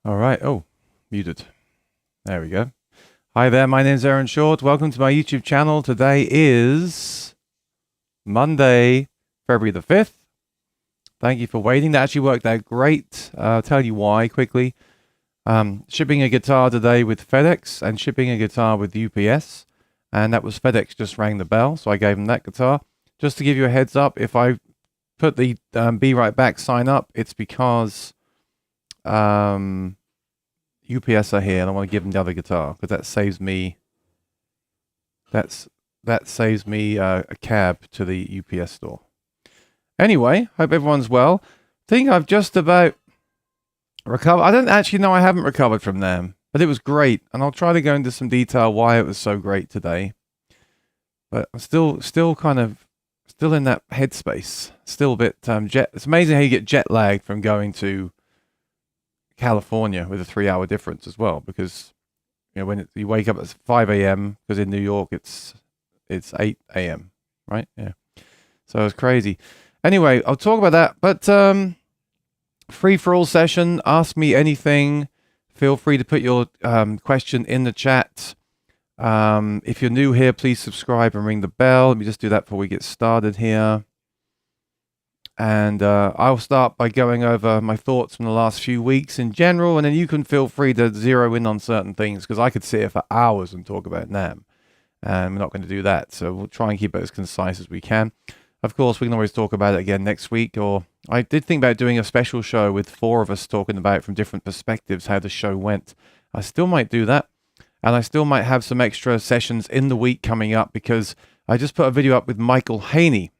All right. Oh, muted. There we go. Hi there. My name's Aaron Short. Welcome to my YouTube channel. Today is Monday, February the 5th. Thank you for waiting. That actually worked out great. I'll tell you why quickly. Shipping a guitar today with FedEx and shipping a guitar with UPS. And that was FedEx just rang the bell, so I gave them that guitar. Just to give you a heads up, if I put the Be Right Back sign up, it's because UPS are here and I want to give them the other guitar because that saves me that saves me a cab to the UPS store. Anyway, hope everyone's well. Think I've just about recovered. I don't actually know, I haven't recovered from NAMM, but it was great, and I'll try to go into some detail why it was so great today. But I'm still in that headspace. Still a bit It's amazing how you get jet lagged from going to California with a 3-hour difference as well, because when you wake up at 5 a.m. because in New York it's 8 a.m. right? Yeah, so it's crazy. Anyway, I'll talk about that. But free for all session. Ask me anything. Feel free to put your question in the chat. If you're new here, please subscribe and ring the bell. Let me just do that before we get started here. And I'll start by going over my thoughts from the last few weeks in general, and then you can feel free to zero in on certain things, because I could sit here for hours and talk about NAMM, and we're not going to do that. So we'll try and keep it as concise as we can. Of course, we can always talk about it again next week, or I did think about doing a special show with 4 of us talking about from different perspectives how the show went. I still might do that, and I still might have some extra sessions in the week coming up, because I just put a video up with Michael Haney.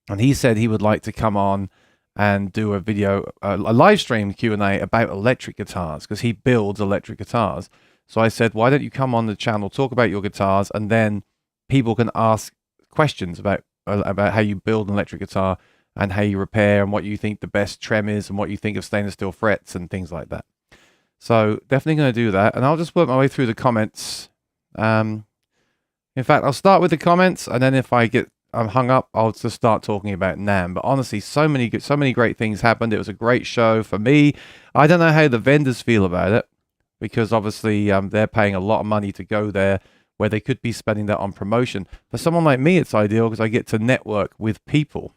And he said he would like to come on and do a video, a live stream Q&A about electric guitars, because he builds electric guitars. So I said, why don't you come on the channel, talk about your guitars, and then people can ask questions about how you build an electric guitar and how you repair and what you think the best trem is and what you think of stainless steel frets and things like that. So definitely going to do that. And I'll just work my way through the comments. In fact, I'll start with the comments, and then if I get I'm hung up, I'll just start talking about NAMM. But honestly, so many great things happened. It was a great show for me. I don't know how the vendors feel about it, because obviously they're paying a lot of money to go there where they could be spending that on promotion. For someone like me, it's ideal because I get to network with people,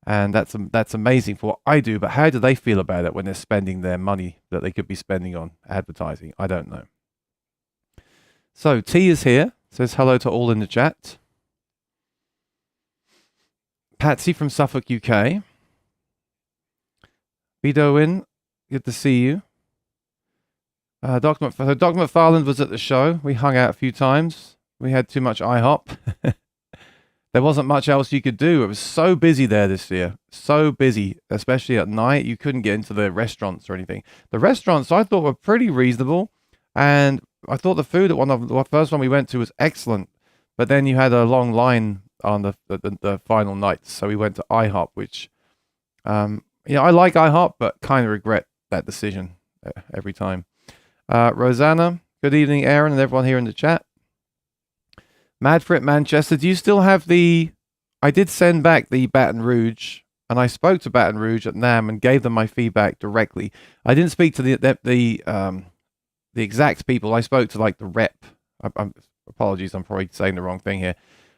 and that's amazing for what I do. But how do they feel about it when they're spending their money that they could be spending on advertising? I don't know. So T is here, says hello to all in the chat. Patsy from Suffolk, UK. Bedoin, good to see you. Dr. McFarland was at the show. We hung out a few times. We had too much IHOP. There wasn't much else you could do. It was so busy there this year. So busy, especially at night. You couldn't get into the restaurants or anything. The restaurants I thought were pretty reasonable. And I thought the food at the first one we went to was excellent. But then you had a long line on the final night, so we went to IHOP, which I like IHOP, but kind of regret that decision every time. Rosanna, good evening, Aaron, and everyone here in the chat. Madfrit Manchester, do you still have I did send back the Baton Rouge, and I spoke to Baton Rouge at NAMM and gave them my feedback directly. I didn't speak to the exact people. I spoke to like the rep. Apologies, I'm probably saying the wrong thing here.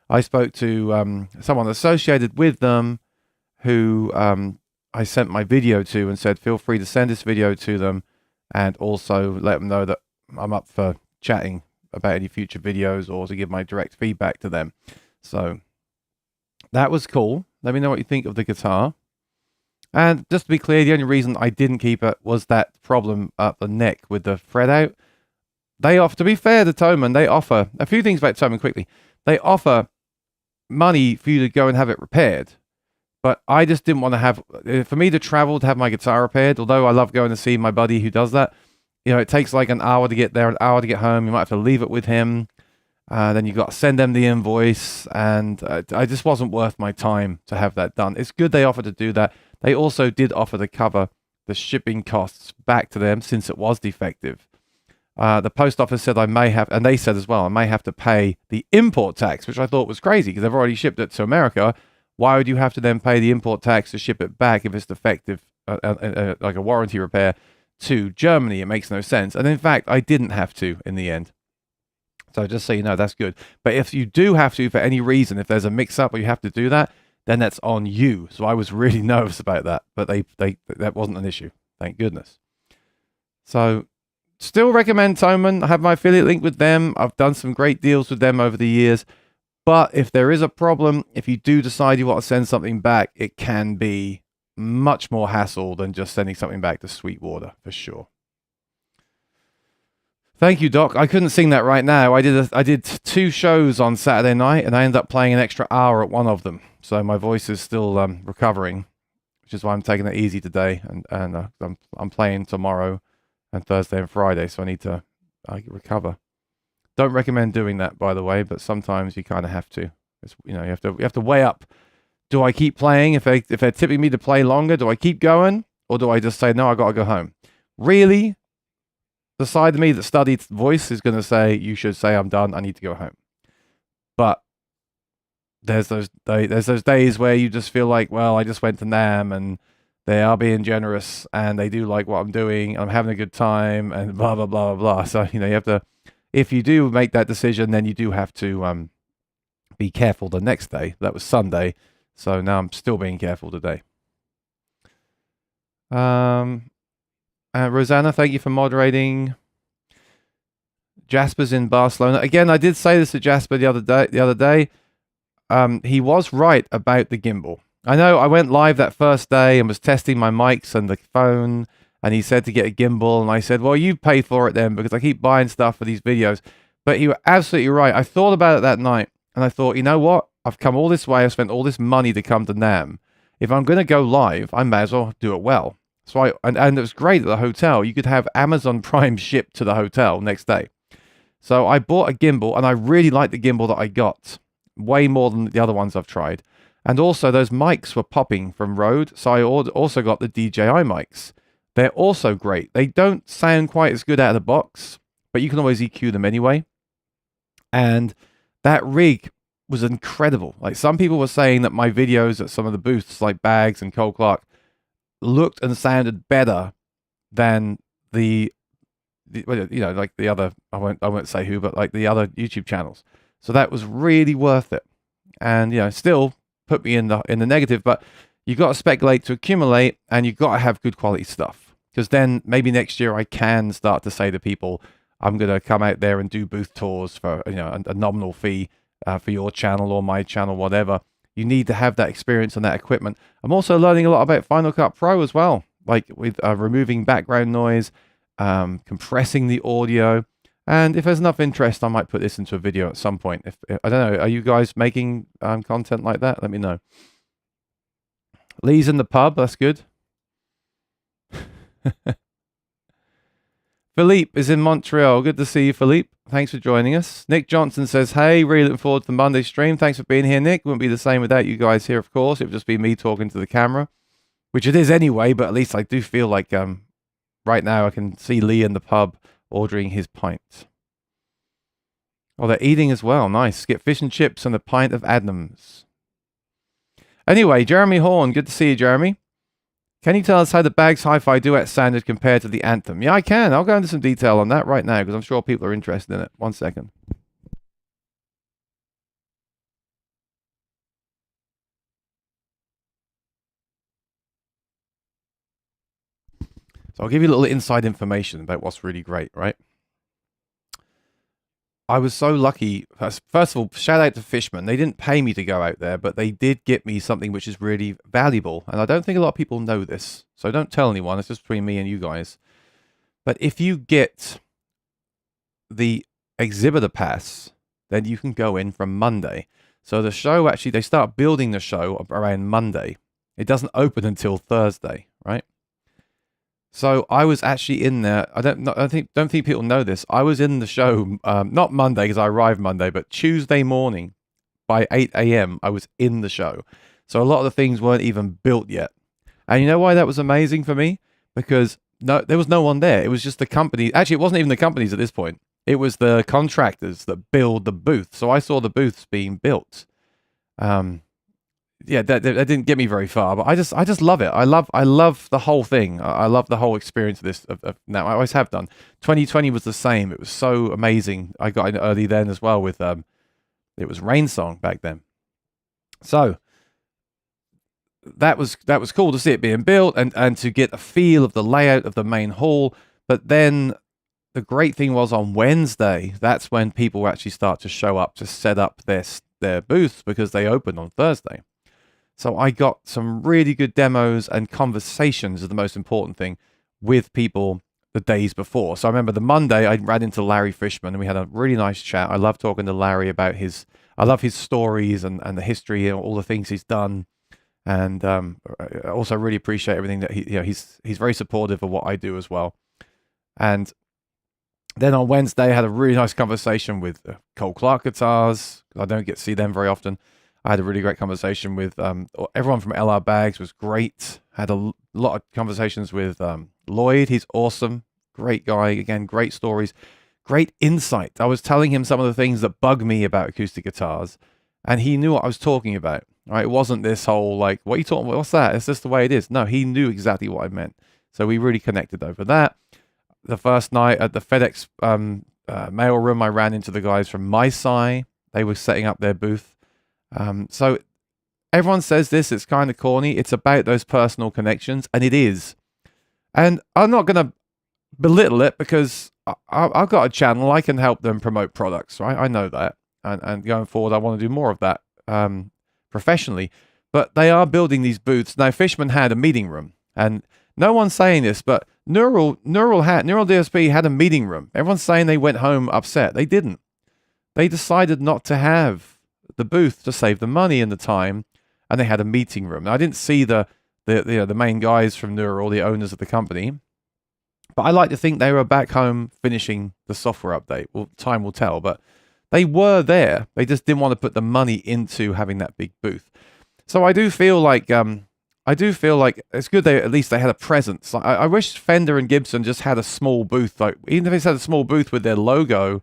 I spoke to someone associated with them who I sent my video to and said, feel free to send this video to them, and also let them know that I'm up for chatting about any future videos or to give my direct feedback to them. So that was cool. Let me know what you think of the guitar. And just to be clear, the only reason I didn't keep it was that problem up the neck with the fret out. They offer, to be fair to Thomann, they offer a few things about Thomann quickly. They offer money for you to go and have it repaired, but I just didn't want to have, for me to travel to have my guitar repaired, although I love going to see my buddy who does that. It takes like an hour to get there, an hour to get home. You might have to leave it with him. Then you've got to send them the invoice, and I just wasn't worth my time to have that done. It's good they offered to do that. They also did offer to cover the shipping costs back to them since it was defective. The post office said I may have, and they said as well, I may have to pay the import tax, which I thought was crazy because they've already shipped it to America. Why would you have to then pay the import tax to ship it back if it's defective, like a warranty repair? to Germany. It makes no sense. And in fact, I didn't have to in the end. So just so you know, that's good. But if you do have to for any reason, if there's a mix-up or you have to do that, then that's on you. So I was really nervous about that, but that wasn't an issue. Thank goodness. So still recommend Toman. I have my affiliate link with them. I've done some great deals with them over the years. But if there is a problem, if you do decide you want to send something back, it can be much more hassle than just sending something back to Sweetwater, for sure. Thank you, Doc. I couldn't sing that right now. I did 2 shows on Saturday night, and I ended up playing an extra hour at one of them. So my voice is still recovering, which is why I'm taking it easy today. And I'm playing tomorrow and Thursday and Friday, so I need to recover. Don't recommend doing that, by the way, but sometimes you kind of have to. It's, you have to weigh up. Do I keep playing? If they're tipping me to play longer, do I keep going, or do I just say no? I got to go home. Really, the side of me that studied voice is going to say you should say I'm done. I need to go home. But there's those days where you just feel like, well, I just went to NAMM and they are being generous and they do like what I'm doing. I'm having a good time and blah blah blah blah blah. So you have to. If you do make that decision, then you do have to be careful the next day. That was Sunday, so now I'm still being careful today. Rosanna, thank you for moderating. Jasper's in Barcelona. Again, I did say this to Jasper the other day. He was right about the gimbal. I know I went live that first day and was testing my mics and the phone, and he said to get a gimbal, and I said, well, you pay for it then, because I keep buying stuff for these videos. But he was absolutely right. I thought about it that night, and I thought, you know what? I've come all this way. I've spent all this money to come to NAMM. If I'm going to go live, I may as well do it well. So and it was great at the hotel. You could have Amazon Prime shipped to the hotel next day. So I bought a gimbal, and I really liked the gimbal that I got. Way more than the other ones I've tried. And also, those mics were popping from Rode. So I also got the DJI mics. They're also great. They don't sound quite as good out of the box, but you can always EQ them anyway. And that rig was incredible. Like, some people were saying that my videos at some of the booths, like Bags and Cole Clark, looked and sounded better than like the other, I won't say who, but like the other YouTube channels. So that was really worth it. And still put me in the negative, but you got to speculate to accumulate, and you've got to have good quality stuff, because then maybe next year I can start to say to people, I'm going to come out there and do booth tours for a nominal fee for your channel or my channel, whatever. You need to have that experience and that equipment. I'm also learning a lot about Final Cut Pro as well, like with removing background noise, compressing the audio. And if there's enough interest, I might put this into a video at some point. If I don't know, are you guys making content like that? Let me know. Lee's in the pub. That's good. Philippe is in Montreal. Good to see you, Philippe. Thanks for joining us. Nick Johnson says, hey, really looking forward to the Monday stream. Thanks for being here, Nick. Wouldn't be the same without you guys here, of course. It would just be me talking to the camera, which it is anyway, but at least I do feel like right now I can see Lee in the pub ordering his pint. Oh, they're eating as well. Nice. Get fish and chips and a pint of Adnams. Anyway, Jeremy Horn. Good to see you, Jeremy. Can you tell us how the Bags Hi-Fi Duet sounded compared to the Anthem? Yeah, I can. I'll go into some detail on that right now, because I'm sure people are interested in it. 1 second. So I'll give you a little inside information about what's really great, right? I was so lucky. First of all, shout out to Fishman. They didn't pay me to go out there, but they did get me something which is really valuable. And I don't think a lot of people know this. So don't tell anyone. It's just between me and you guys. But if you get the exhibitor pass, then you can go in from Monday. So the show, actually, they start building the show around Monday. It doesn't open until Thursday, right? So I was actually in there. I don't think people know this. I was in the show, not Monday because I arrived Monday, but Tuesday morning by 8 a.m. I was in the show. So a lot of the things weren't even built yet. And you know why that was amazing for me? Because there was no one there. It was just the company. Actually, it wasn't even the companies at this point. It was the contractors that build the booth. So I saw the booths being built. yeah, that didn't get me very far, but I just love it. I love the whole thing. I love the whole experience of this. Of now, I always have done. 2020 was the same. It was so amazing. I got in early then as well with it was Rain Song back then. So that was cool to see it being built and to get a feel of the layout of the main hall. But then the great thing was on Wednesday, that's when people actually start to show up to set up their booths because they opened on Thursday. So I got some really good demos and conversations is the most important thing with people the days before. So I remember the Monday I ran into Larry Fishman and we had a really nice chat. I love talking to Larry about I love his stories and the history and all the things he's done. And I also really appreciate everything that he's very supportive of what I do as well. And then on Wednesday, I had a really nice conversation with Cole Clark Guitars. I don't get to see them very often. I had a really great conversation with everyone from LR Bags was great. Had a lot of conversations with Lloyd. He's awesome. Great guy. Again, great stories. Great insight. I was telling him some of the things that bug me about acoustic guitars, and he knew what I was talking about. Right? It wasn't this whole, like, what are you talking about? What's that? It's just the way it is. No, he knew exactly what I meant. So we really connected over that. The first night at the FedEx mail room, I ran into the guys from MySci. They were setting up their booth. So everyone says this, it's kind of corny. It's about those personal connections, and it is. And I'm not going to belittle it because I've got a channel. I can help them promote products, right? I know that. And going forward, I want to do more of that professionally. But they are building these booths. Now, Fishman had a meeting room, and no one's saying this, but Neural DSP had a meeting room. Everyone's saying they went home upset. They didn't. They decided not to have the booth to save the money and the time, and they had a meeting room. Now, I didn't see the main guys from Neural, the owners of the company, but I like to think they were back home finishing the software update. Well, time will tell, but they were there. They just didn't want to put the money into having that big booth. So I do feel like it's good at least they had a presence. I wish Fender and Gibson just had a small booth, like even if they had a small booth with their logo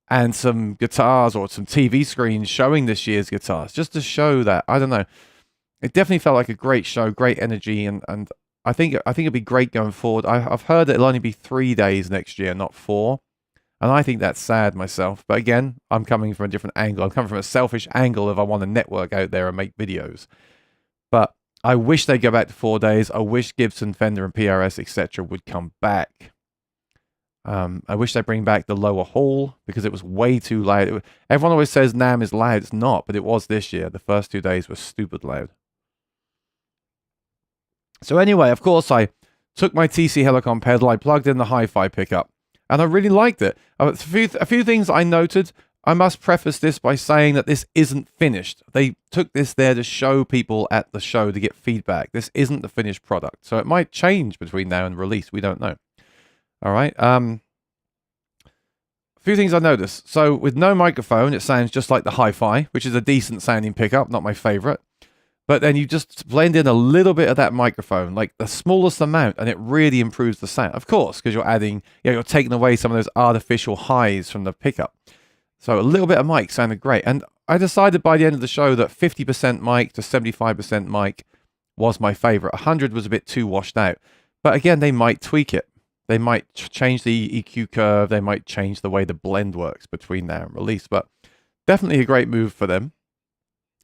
and some guitars or some TV screens showing this year's guitars, just to show that. I don't know. It definitely felt like a great show, great energy, and I think it'd be great going forward. I've heard that it'll only be 3 days next year, not 4. And I think that's sad myself. But again, I'm coming from a different angle. I'm coming from a selfish angle if I want to network out there and make videos. But I wish they'd go back to 4 days. I wish Gibson, Fender, and PRS, etc. would come back. I wish they'd bring back the lower hall because it was way too loud. Everyone always says NAMM is loud. It's not, but it was this year. The first 2 days were stupid loud. So anyway, of course, I took my TC Helicon pedal. I plugged in the hi-fi pickup, and I really liked it. A few things I noted. I must preface this by saying that this isn't finished. They took this there to show people at the show to get feedback. This isn't the finished product. So it might change between now and release. We don't know. All right. A few things I noticed. So with no microphone, it sounds just like the hi-fi, which is a decent sounding pickup, not my favorite. But then you just blend in a little bit of that microphone, like the smallest amount, and it really improves the sound. Of course, because you're taking away some of those artificial highs from the pickup. So a little bit of mic sounded great. And I decided by the end of the show that 50% mic to 75% mic was my favorite. 100 was a bit too washed out. But again, they might tweak it. They might change the EQ curve. They might change the way the blend works between now and release. But definitely a great move for them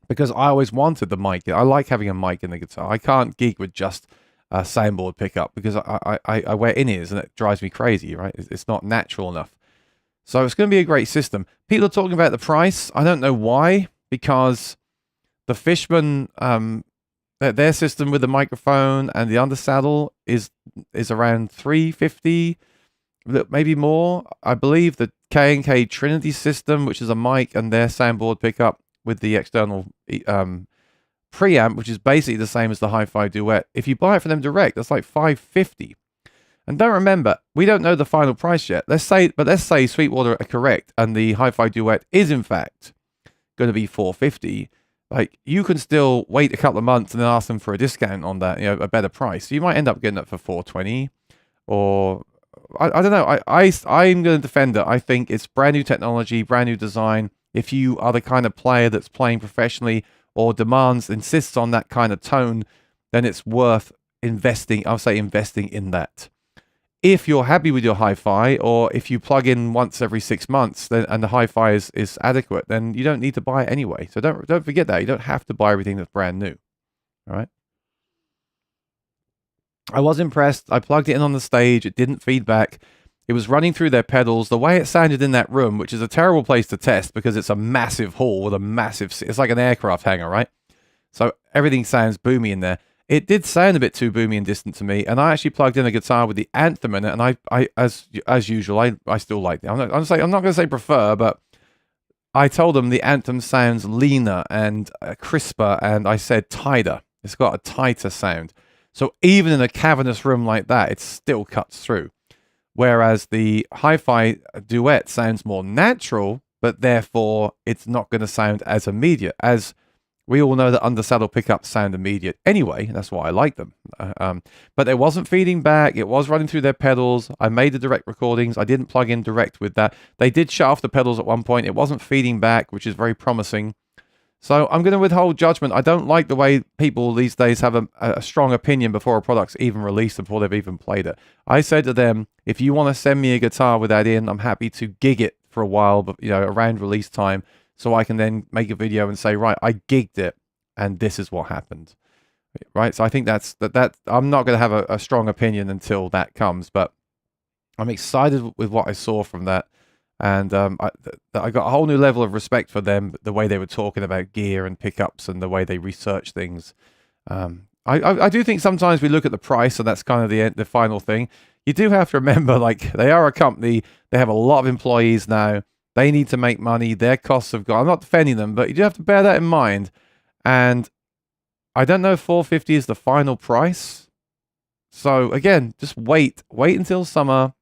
because I always wanted the mic. I like having a mic in the guitar. I can't gig with just a soundboard pickup because I wear in-ears and it drives me crazy, right? It's not natural enough. So it's going to be a great system. People are talking about the price. I don't know why, because the Fishman, their system with the microphone and the undersaddle is around $350, maybe more. I believe the K&K Trinity system, which is a mic and their soundboard pickup with the external preamp, which is basically the same as the Hi-Fi Duet. If you buy it from them direct, that's like $550. And don't remember, we don't know the final price yet. Let's say Sweetwater are correct and the Hi-Fi Duet is in fact going to be $450. Like, you can still wait a couple of months and then ask them for a discount on that, a better price. So you might end up getting it for $420, or I don't know. I'm going to defend it. I think it's brand new technology, brand new design. If you are the kind of player that's playing professionally or demands, insists on that kind of tone, then it's worth investing. I'll say investing in that. If you're happy with your hi-fi, or if you plug in once every 6 months, then and the hi-fi is adequate, then you don't need to buy it anyway. So don't forget that. You don't have to buy everything that's brand new. All right. I was impressed. I plugged it in on the stage. It didn't feedback. It was running through their pedals. The way it sounded in that room, which is a terrible place to test because it's a massive hall with a massive... It's like an aircraft hangar, right? So everything sounds boomy in there. It did sound a bit too boomy and distant to me, and I actually plugged in a guitar with the Anthem in it, and I as usual, I still like it. I'm not going to say prefer, but I told them the Anthem sounds leaner and crisper, and I said tighter. It's got a tighter sound. So even in a cavernous room like that, it still cuts through. Whereas the hi-fi duet sounds more natural, but therefore it's not going to sound as immediate. As we all know that undersaddle pickups sound immediate anyway. That's why I like them. But it wasn't feeding back. It was running through their pedals. I made the direct recordings. I didn't plug in direct with that. They did shut off the pedals at one point. It wasn't feeding back, which is very promising. So I'm going to withhold judgment. I don't like the way people these days have a strong opinion before a product's even released, before they've even played it. I said to them, if you want to send me a guitar with that in, I'm happy to gig it for a while, but around release time, so I can then make a video and say, right, I gigged it, and this is what happened. Right? So I think that I'm not going to have a strong opinion until that comes, but I'm excited with what I saw from that. And I got a whole new level of respect for them, the way they were talking about gear and pickups and the way they research things. I do think sometimes we look at the price, and that's kind of the final thing. You do have to remember, like, they are a company. They have a lot of employees now. They need to make money. Their costs have gone. I'm not defending them, but you do have to bear that in mind. And I don't know if $450 is the final price. So again, just wait until summer.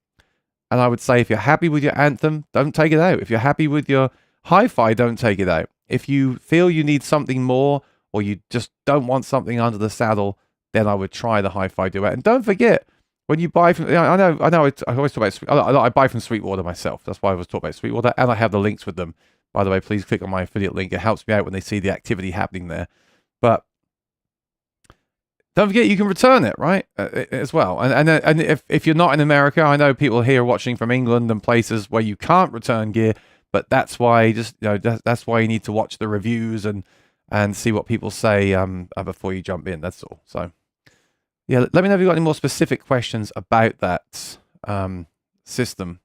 And I would say, if you're happy with your Anthem, don't take it out. If you're happy with your hi-fi, don't take it out. If you feel you need something more, or you just don't want something under the saddle, then I would try the hi-fi duet. And don't forget, when you buy from, I know, I always talk about, I buy from Sweetwater myself. That's why I was talking about Sweetwater, and I have the links with them. By the way, please click on my affiliate link. It helps me out when they see the activity happening there. But don't forget, you can return it, right, as well. And if you're not in America, I know people here watching from England and places where you can't return gear, but that's why that's why you need to watch the reviews and see what people say before you jump in. That's all. So yeah, let me know if you've got any more specific questions about that system.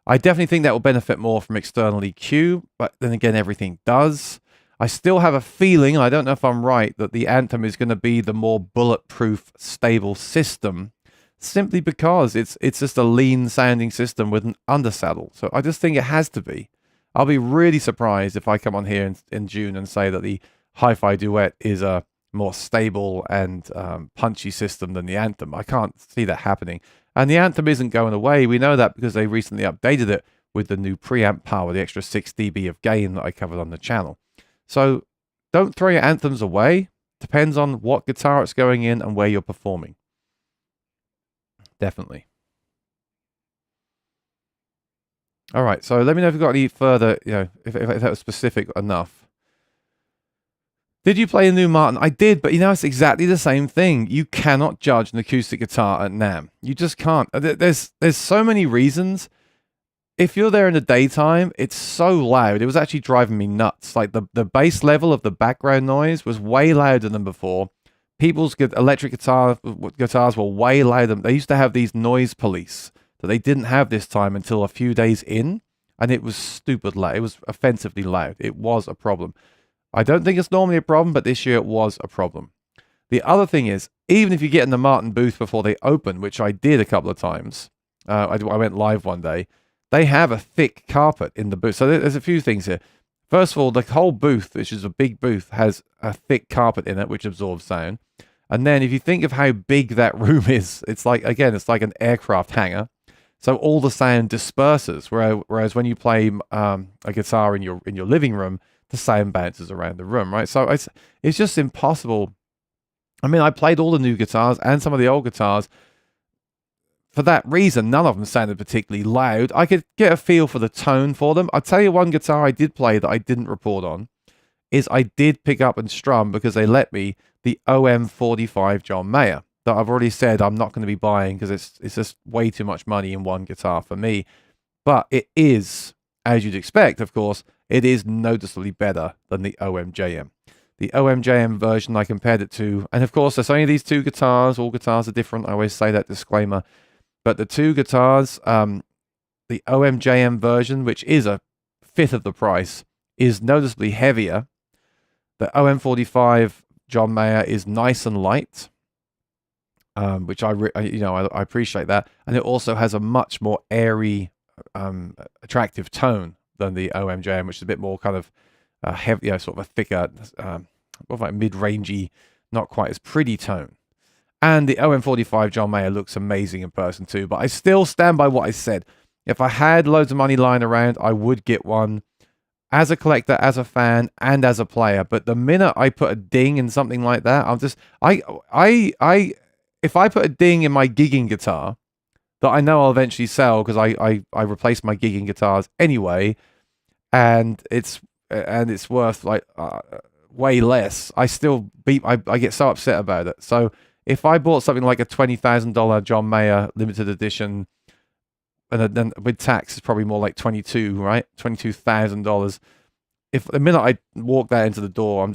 I definitely think that will benefit more from external EQ, but then again, everything does. I still have a feeling, and I don't know if I'm right, that the Anthem is going to be the more bulletproof, stable system, simply because it's just a lean-sounding system with an undersaddle. So I just think it has to be. I'll be really surprised if I come on here in June and say that the Hi-Fi Duet is a more stable and punchy system than the Anthem. I can't see that happening. And the Anthem isn't going away. We know that because they recently updated it with the new preamp power, the extra 6 dB of gain that I covered on the channel. So don't throw your Anthems away. Depends on what guitar it's going in and where you're performing. Definitely. All right, so let me know if you've got any further, if that was specific enough. Did you play a new Martin? I did, but it's exactly the same thing. You cannot judge an acoustic guitar at NAMM. You just can't. There's so many reasons. If you're there in the daytime, it's so loud. It was actually driving me nuts. Like the bass level of the background noise was way louder than before. People's electric guitars were way louder. They used to have these noise police that they didn't have this time until a few days in, and it was stupid loud. It was offensively loud. It was a problem. I don't think it's normally a problem, but this year it was a problem. The other thing is, even if you get in the Martin booth before they open, which I did a couple of times, I went live one day, they have a thick carpet in the booth. So there's a few things here. First of all, the whole booth, which is a big booth, has a thick carpet in it, which absorbs sound. And then if you think of how big that room is, it's like an aircraft hangar. So all the sound disperses, whereas when you play a guitar in your living room, the sound bounces around the room, right? So it's just impossible. I mean, I played all the new guitars and some of the old guitars. For that reason, none of them sounded particularly loud. I could get a feel for the tone for them. I'll tell you one guitar I did play that I didn't report on. is I did pick up and strum, because they let me, the OM45 John Mayer that I've already said I'm not going to be buying because it's just way too much money in one guitar for me. But it is, as you'd expect, of course, it is noticeably better than the OMJM. The OMJM version I compared it to, and of course there's only these two guitars, all guitars are different, I always say that disclaimer, but the two guitars, the OMJM version, which is a fifth of the price, is noticeably heavier. The OM45 John Mayer is nice and light, which I appreciate that, and it also has a much more airy, attractive tone than the OMJM, which is a bit more kind of heavy, sort of a thicker, like mid-rangey, not quite as pretty tone. And the OM45 John Mayer looks amazing in person too, but I still stand by what I said. If I had loads of money lying around, I would get one as a collector, as a fan, and as a player. But the minute I put a ding in something like that, if I put a ding in my gigging guitar that I know I'll eventually sell, because I replace my gigging guitars anyway, and it's worth like way less, I get so upset about it. So if I bought something like a $20,000 John Mayer limited edition, and then with tax it's probably more like $22,000. If the minute I walk that into the door, I'm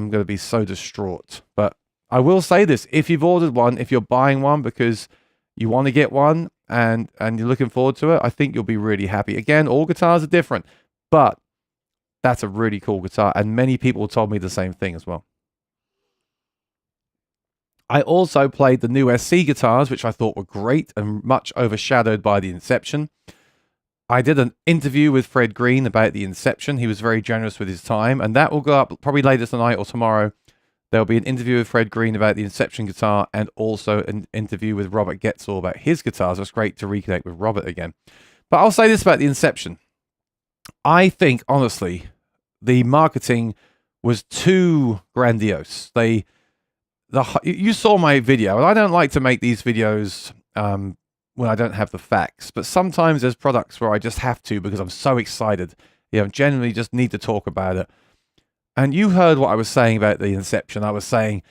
gonna be so distraught. But I will say this: if you've ordered one, if you're buying one because you want to get one and you're looking forward to it, I think you'll be really happy. Again, all guitars are different, but that's a really cool guitar, and many people told me the same thing as well. I also played the new SC guitars, which I thought were great and much overshadowed by the Inception. I did an interview with Fred Green about the Inception. He was very generous with his time, and that will go up probably later tonight or tomorrow. There'll be an interview with Fred Green about the Inception guitar, and also an interview with Robert Getzel about his guitars. It's great to reconnect with Robert again. But I'll say this about the Inception. I think, honestly, the marketing was too grandiose. You saw my video, and I don't like to make these videos when I don't have the facts, but sometimes there's products where I just have to because I'm so excited. Generally just need to talk about it. And you heard what I was saying about the Inception. I was saying,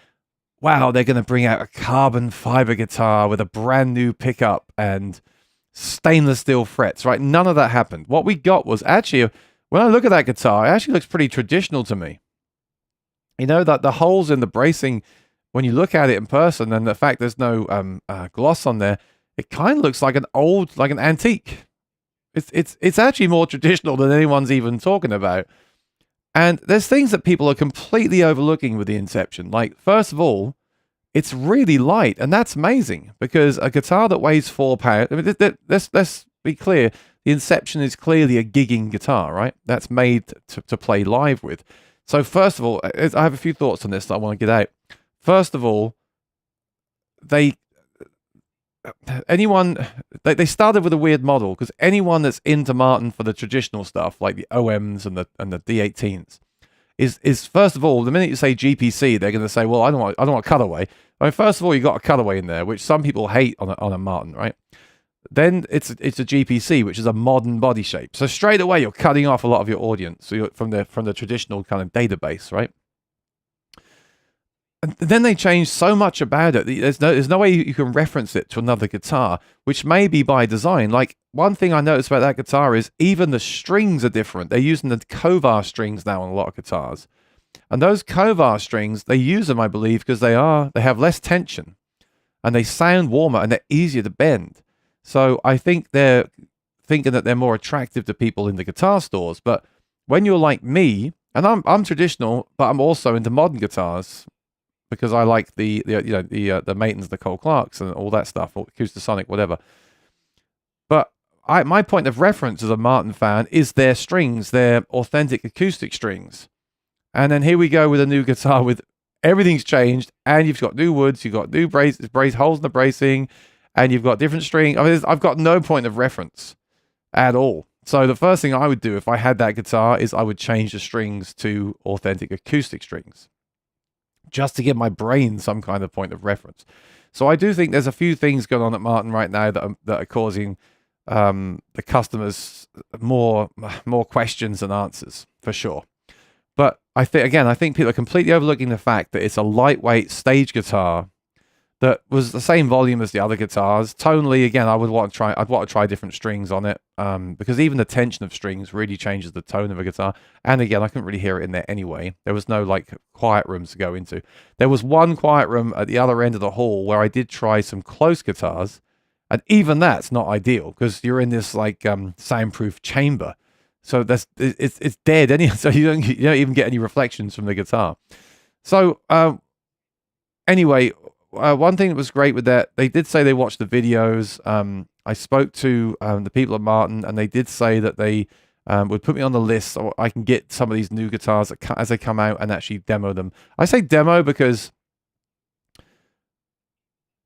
wow, they're going to bring out a carbon fiber guitar with a brand new pickup and stainless steel frets, right? None of that happened. What we got was actually, when I look at that guitar, it actually looks pretty traditional to me. That the holes in the bracing, when you look at it in person, and the fact there's no gloss on there, it kind of looks like an antique. It's actually more traditional than anyone's even talking about. And there's things that people are completely overlooking with the Inception. Like, first of all, it's really light, and that's amazing, because a guitar that weighs 4 pounds. I mean, let's be clear. The Inception is clearly a gigging guitar, right? That's made to play live with. So first of all, I have a few thoughts on this that I want to get out. First of all, they started with a weird model, because anyone that's into Martin for the traditional stuff, like the OMs and the D18s, is first of all, the minute you say GPC, they're going to say, well, I don't want a cutaway. I mean, first of all, you got a cutaway in there, which some people hate on a Martin, right? Then it's a GPC, which is a modern body shape. So straight away, you're cutting off a lot of your audience from the traditional kind of database, right? And then they changed so much about it. There's no way you can reference it to another guitar, which may be by design. Like, one thing I noticed about that guitar is even the strings are different. They're using the Kovar strings now on a lot of guitars. And those Kovar strings, they use them, I believe, because they have less tension, and they sound warmer, and they're easier to bend. So I think they're thinking that they're more attractive to people in the guitar stores. But when you're like me, and I'm traditional, but I'm also into modern guitars, because I like the Maitons, the Cole Clarks, and all that stuff, or Acoustasonic, whatever. But my point of reference as a Martin fan is their strings, their authentic acoustic strings. And then here we go with a new guitar with everything's changed, and you've got new woods, you've got new brace holes in the bracing, and you've got different string. I mean, I've got no point of reference at all. So the first thing I would do if I had that guitar is I would change the strings to authentic acoustic strings, just to give my brain some kind of point of reference. So I do think there's a few things going on at Martin right now that are causing the customers more questions than answers, for sure. But I think people are completely overlooking the fact that it's a lightweight stage guitar that was the same volume as the other guitars. Tonally, again, I'd want to try different strings on it, because even the tension of strings really changes the tone of a guitar. And again, I couldn't really hear it in there anyway. There was no like quiet rooms to go into. There was one quiet room at the other end of the hall where I did try some close guitars, and even that's not ideal because you're in this like soundproof chamber. So it's dead anyway. So you don't even get any reflections from the guitar. So anyway, one thing that was great with that, they did say they watched the videos. I spoke to the people at Martin, and they did say that they would put me on the list so I can get some of these new guitars as they come out and actually demo them. I say demo because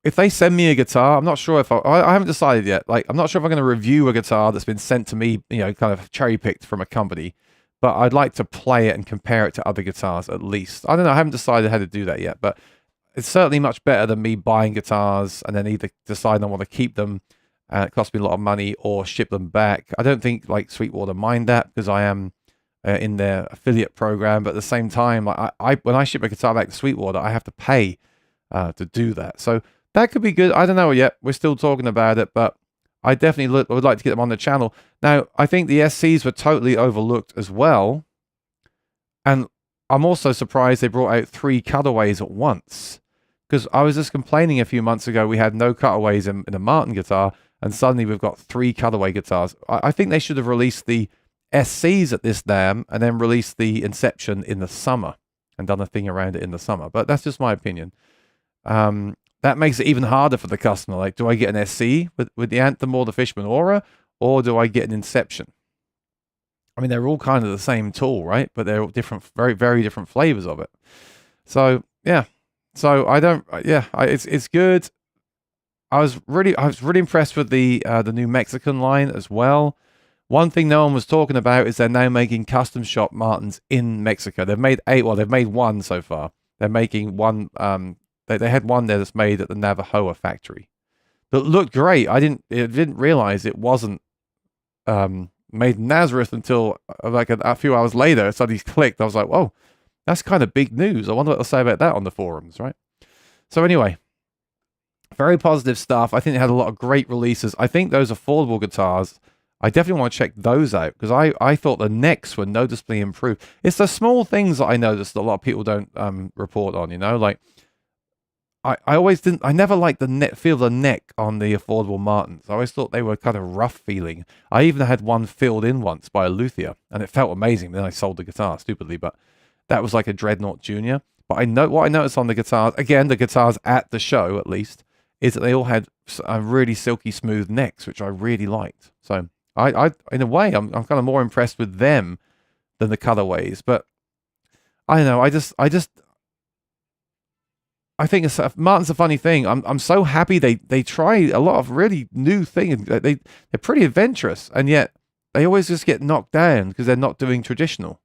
if they send me a guitar, I'm not sure if I haven't decided yet. Like, I'm not sure if I'm going to review a guitar that's been sent to me, kind of cherry picked from a company, but I'd like to play it and compare it to other guitars at least. I don't know. I haven't decided how to do that yet, but it's certainly much better than me buying guitars and then either deciding I want to keep them, it costs me a lot of money, or ship them back. I don't think like Sweetwater mind that because I am in their affiliate program, but at the same time, when I ship a guitar back to Sweetwater, I have to pay to do that. So that could be good. I don't know yet. We're still talking about it, but I definitely would like to get them on the channel. Now, I think the SCs were totally overlooked as well. And I'm also surprised they brought out 3 cutaways at once. Because I was just complaining a few months ago we had no cutaways in a Martin guitar, and suddenly we've got 3 cutaway guitars. I think they should have released the SCs at this NAMM and then released the Inception in the summer and done a thing around it in the summer. But that's just my opinion. That makes it even harder for the customer. Like, do I get an SC with the Anthem or the Fishman Aura, or do I get an Inception? I mean, they're all kind of the same tool, right? But they're all different, very, very different flavors of it. So, yeah. So it's good. I was really impressed with the new Mexican line as well. One thing no one was talking about is they're now making custom shop Martins in Mexico. They've made 8. Well, they've made 1 so far. They're making 1. They had 1 there that's made at the Navajoa factory that looked great. I didn't realize it wasn't made in Nazareth until like a few hours later. It suddenly clicked. I was like, whoa, that's kind of big news. I wonder what they'll say about that on the forums, right? So anyway, very positive stuff. I think they had a lot of great releases. I think those affordable guitars, I definitely want to check those out because I thought the necks were noticeably improved. It's the small things that I noticed that a lot of people don't report on, like I never liked the feel of the neck on the affordable Martins. I always thought they were kind of rough feeling. I even had one filled in once by a luthier, and it felt amazing. Then I sold the guitar stupidly, but that was like a Dreadnought Junior. But what I noticed on the guitars, again, the guitars at the show at least, is that they all had really silky smooth necks, which I really liked. So I in a way, I'm kind of more impressed with them than the colorways. But I don't know. I think Martin's a funny thing. I'm so happy they try a lot of really new things. They're pretty adventurous, and yet they always just get knocked down because they're not doing traditional.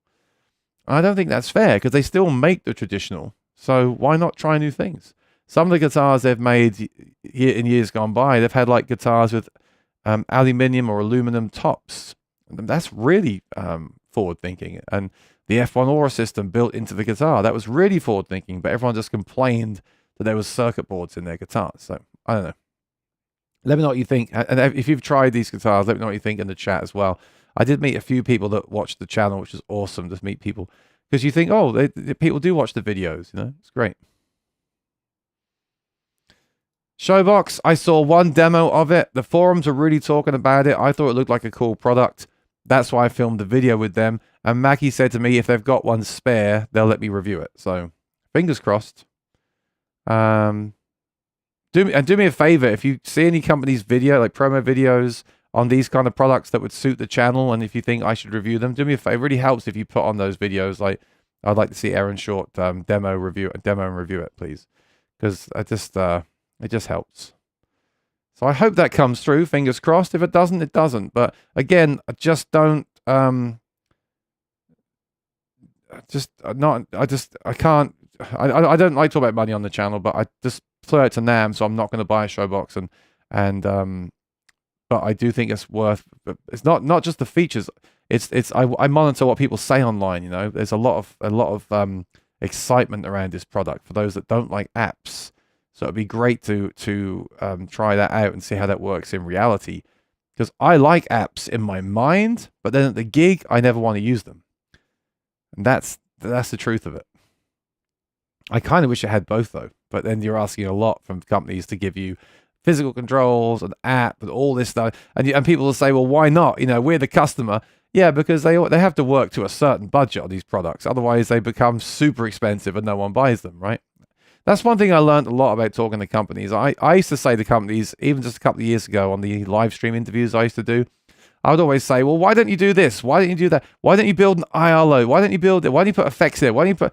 I don't think that's fair because they still make the traditional. So why not try new things? Some of the guitars they've made in years gone by, they've had like guitars with aluminium or aluminum tops. That's really forward thinking. And the F1 Aura system built into the guitar, that was really forward thinking, but everyone just complained that there was circuit boards in their guitars. So I don't know. Let me know what you think. And if you've tried these guitars, let me know what you think in the chat as well. I did meet a few people that watched the channel, which is awesome to meet people. Because you think, oh, people do watch the videos, It's great. Showbox, I saw 1 demo of it. The forums are really talking about it. I thought it looked like a cool product. That's why I filmed the video with them. And Mackie said to me, if they've got one spare, they'll let me review it. So, fingers crossed. Do me a favor. If you see any company's video, like promo videos on these kind of products that would suit the channel, and if you think I should review them, do me a favor. It really helps if you put on those videos. Like, I'd like to see Aaron Short demo and review it, please, because it just helps. So I hope that comes through. Fingers crossed. If it doesn't, it doesn't. But again, I just don't. I can't. I don't like talking about money on the channel, but I just flew out to NAMM, so I'm not going to buy a Showbox and but I do think it's worth. It's not just the features. I monitor what people say online. You know, there's a lot of excitement around this product for those that don't like apps. So it'd be great to try that out and see how that works in reality. Because I like apps in my mind, but then at the gig, I never want to use them. And that's the truth of it. I kind of wish it had both though. But then you're asking a lot from companies to give you physical controls, an app, and all this stuff. And people will say, well, why not? You know, we're the customer. Yeah, because they have to work to a certain budget on these products. Otherwise, they become super expensive and no one buys them, right? That's one thing I learned a lot about talking to companies. I used to say to companies, even just a couple of years ago on the live stream interviews I used to do, I would always say, well, why don't you do this? Why don't you do that? Why don't you build an IR load? Why don't you build it? Why don't you put effects there? Why don't you put...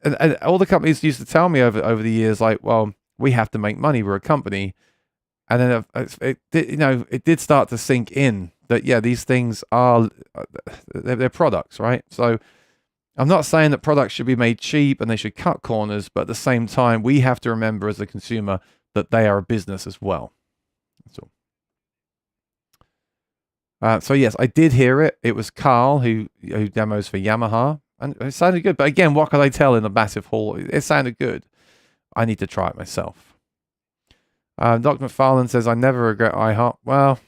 And all the companies used to tell me over the years, like, well, we have to make money. We're a company. And then it did start to sink in that, yeah, these things are, they're products, right? So I'm not saying that products should be made cheap and they should cut corners, but at the same time, we have to remember as a consumer that they are a business as well. That's all. So yes, I did hear it. It was Carl who demos for Yamaha, and it sounded good. But again, what could I tell in a massive hall? It sounded good. I need to try it myself. Dr. McFarlane says, I never regret iHeart. Well,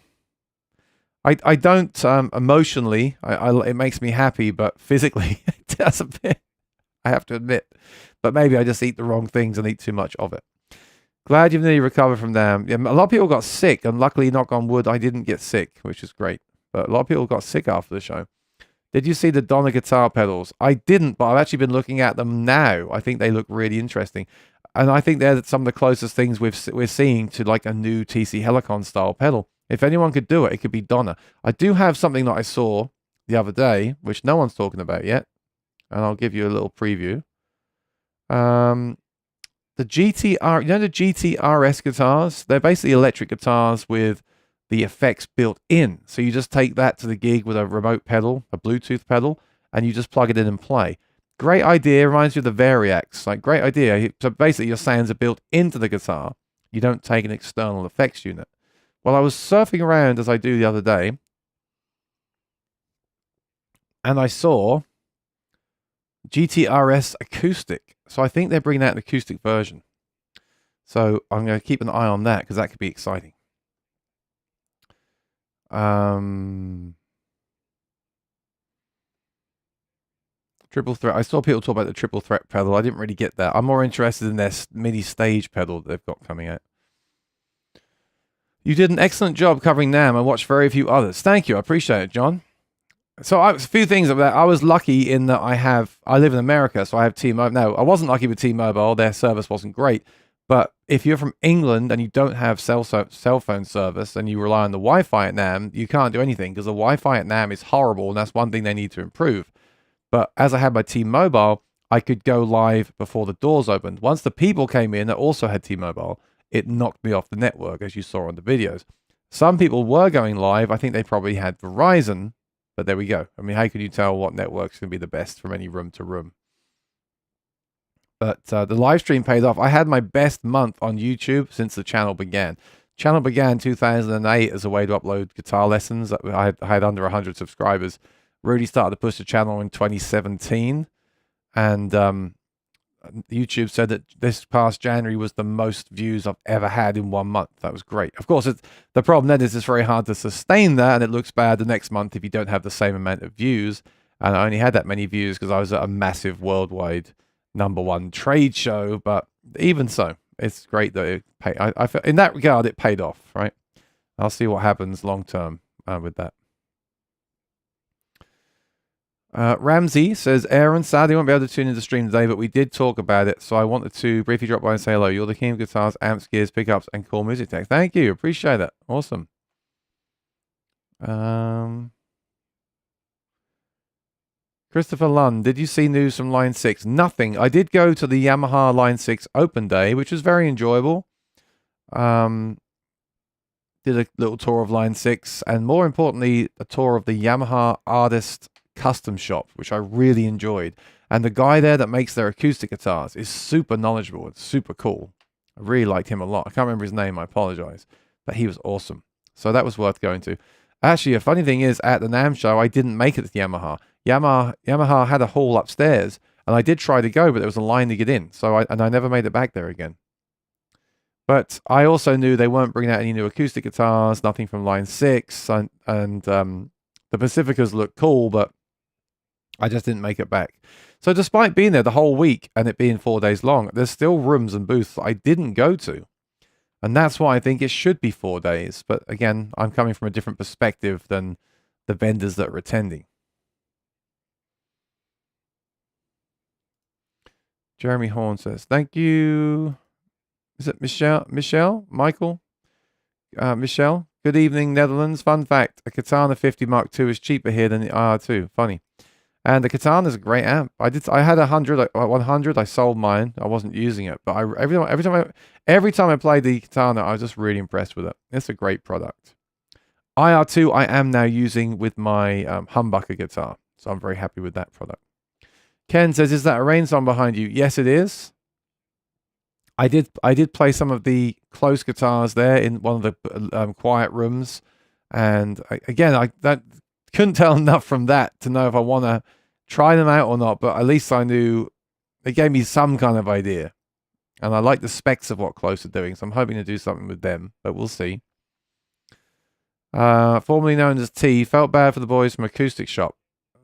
I don't emotionally. It makes me happy, but physically it does a bit. I have to admit. But maybe I just eat the wrong things and eat too much of it. Glad you've nearly recovered from them. Yeah, a lot of people got sick, and luckily, knock on wood, I didn't get sick, which is great. But a lot of people got sick after the show. Did you see the Donna guitar pedals? I didn't, but I've actually been looking at them now. I think they look really interesting. And I think they're some of the closest things we're seeing to like a new TC Helicon style pedal. If anyone could do it, it could be Donna. I do have something that I saw the other day, which no one's talking about yet. And I'll give you a little preview. The GTR, you know the GTRS guitars? They're basically electric guitars with the effects built in. So you just take that to the gig with a remote pedal, a Bluetooth pedal, and you just plug it in and play. Great idea. Reminds you of the Variacs. Like, great idea. So basically your sounds are built into the guitar. You don't take an external effects unit. Well, I was surfing around as I do the other day, and I saw GTRS acoustic. So I think they're bringing out an acoustic version. So I'm going to keep an eye on that because that could be exciting. Triple threat. I saw people talk about the triple threat pedal. I didn't really get that. I'm more interested in their mini stage pedal that they've got coming out. You did an excellent job covering NAMM. I watched very few others. Thank you. I appreciate it, John. So a few things about that. I was lucky in that I live in America, so I have T-Mobile. No, I wasn't lucky with T-Mobile. Their service wasn't great. But if you're from England and you don't have cell phone service and you rely on the Wi-Fi at NAMM, you can't do anything because the Wi-Fi at NAMM is horrible, and that's one thing they need to improve. But as I had my T-Mobile, I could go live before the doors opened. Once the people came in that also had T-Mobile, it knocked me off the network, as you saw on the videos. Some people were going live. I think they probably had Verizon, but there we go. I mean, how can you tell what network's going to be the best from any room to room? But the live stream paid off. I had my best month on YouTube since the channel began. Channel began in 2008 as a way to upload guitar lessons. I had under 100 subscribers. Really started to push the channel in 2017. And YouTube said that this past January was the most views I've ever had in 1 month. That was great. Of course, the problem then is it's very hard to sustain that, and it looks bad the next month if you don't have the same amount of views. And I only had that many views because I was at a massive worldwide #1 trade show. But even so, it's great that it paid. In that regard, it paid off, right? I'll see what happens long term with that. Ramsey says, Aaron, sadly won't be able to tune into the stream today, but we did talk about it, so I wanted to briefly drop by and say hello. You're the king of guitars, amps, gears, pickups, and cool music tech. Thank you. Appreciate that. Awesome. Christopher Lund, did you see news from Line 6? Nothing. I did go to the Yamaha Line 6 Open Day, which was very enjoyable. Did a little tour of Line 6, and more importantly, a tour of the Yamaha Artist Custom Shop, which I really enjoyed. And the guy there that makes their acoustic guitars is super knowledgeable. It's super cool. I really liked him a lot. I can't remember his name. I apologize. But he was awesome. So that was worth going to. Actually, a funny thing is, at the NAMM show, I didn't make it to Yamaha. Yamaha had a hall upstairs, and I did try to go, but there was a line to get in. So I never made it back there again. But I also knew they weren't bringing out any new acoustic guitars, nothing from line 6, and the Pacificas looked cool, but I just didn't make it back. So despite being there the whole week and it being 4 days long, there's still rooms and booths that I didn't go to. And that's why I think it should be 4 days. But again, I'm coming from a different perspective than the vendors that are attending. Jeremy Horn says, thank you. Is it Michelle? Michael? Michelle? Good evening, Netherlands. Fun fact, a Katana 50 Mark II is cheaper here than the IR2. Funny. And the Katana is a great amp. I had 100. I sold mine. I wasn't using it, but every time I played the Katana, I was just really impressed with it. It's a great product. IR2 I am now using with my humbucker guitar, so I'm very happy with that product. Ken says, "Is that a rain song behind you?" Yes, it is. I did play some of the close guitars there in one of the quiet rooms, and I couldn't tell enough from that to know if I want to try them out or not, but at least I knew it gave me some kind of idea. And I like the specs of what Close are doing, so I'm hoping to do something with them, but we'll see. Formerly known as T, felt bad for the boys from Acoustic Shop.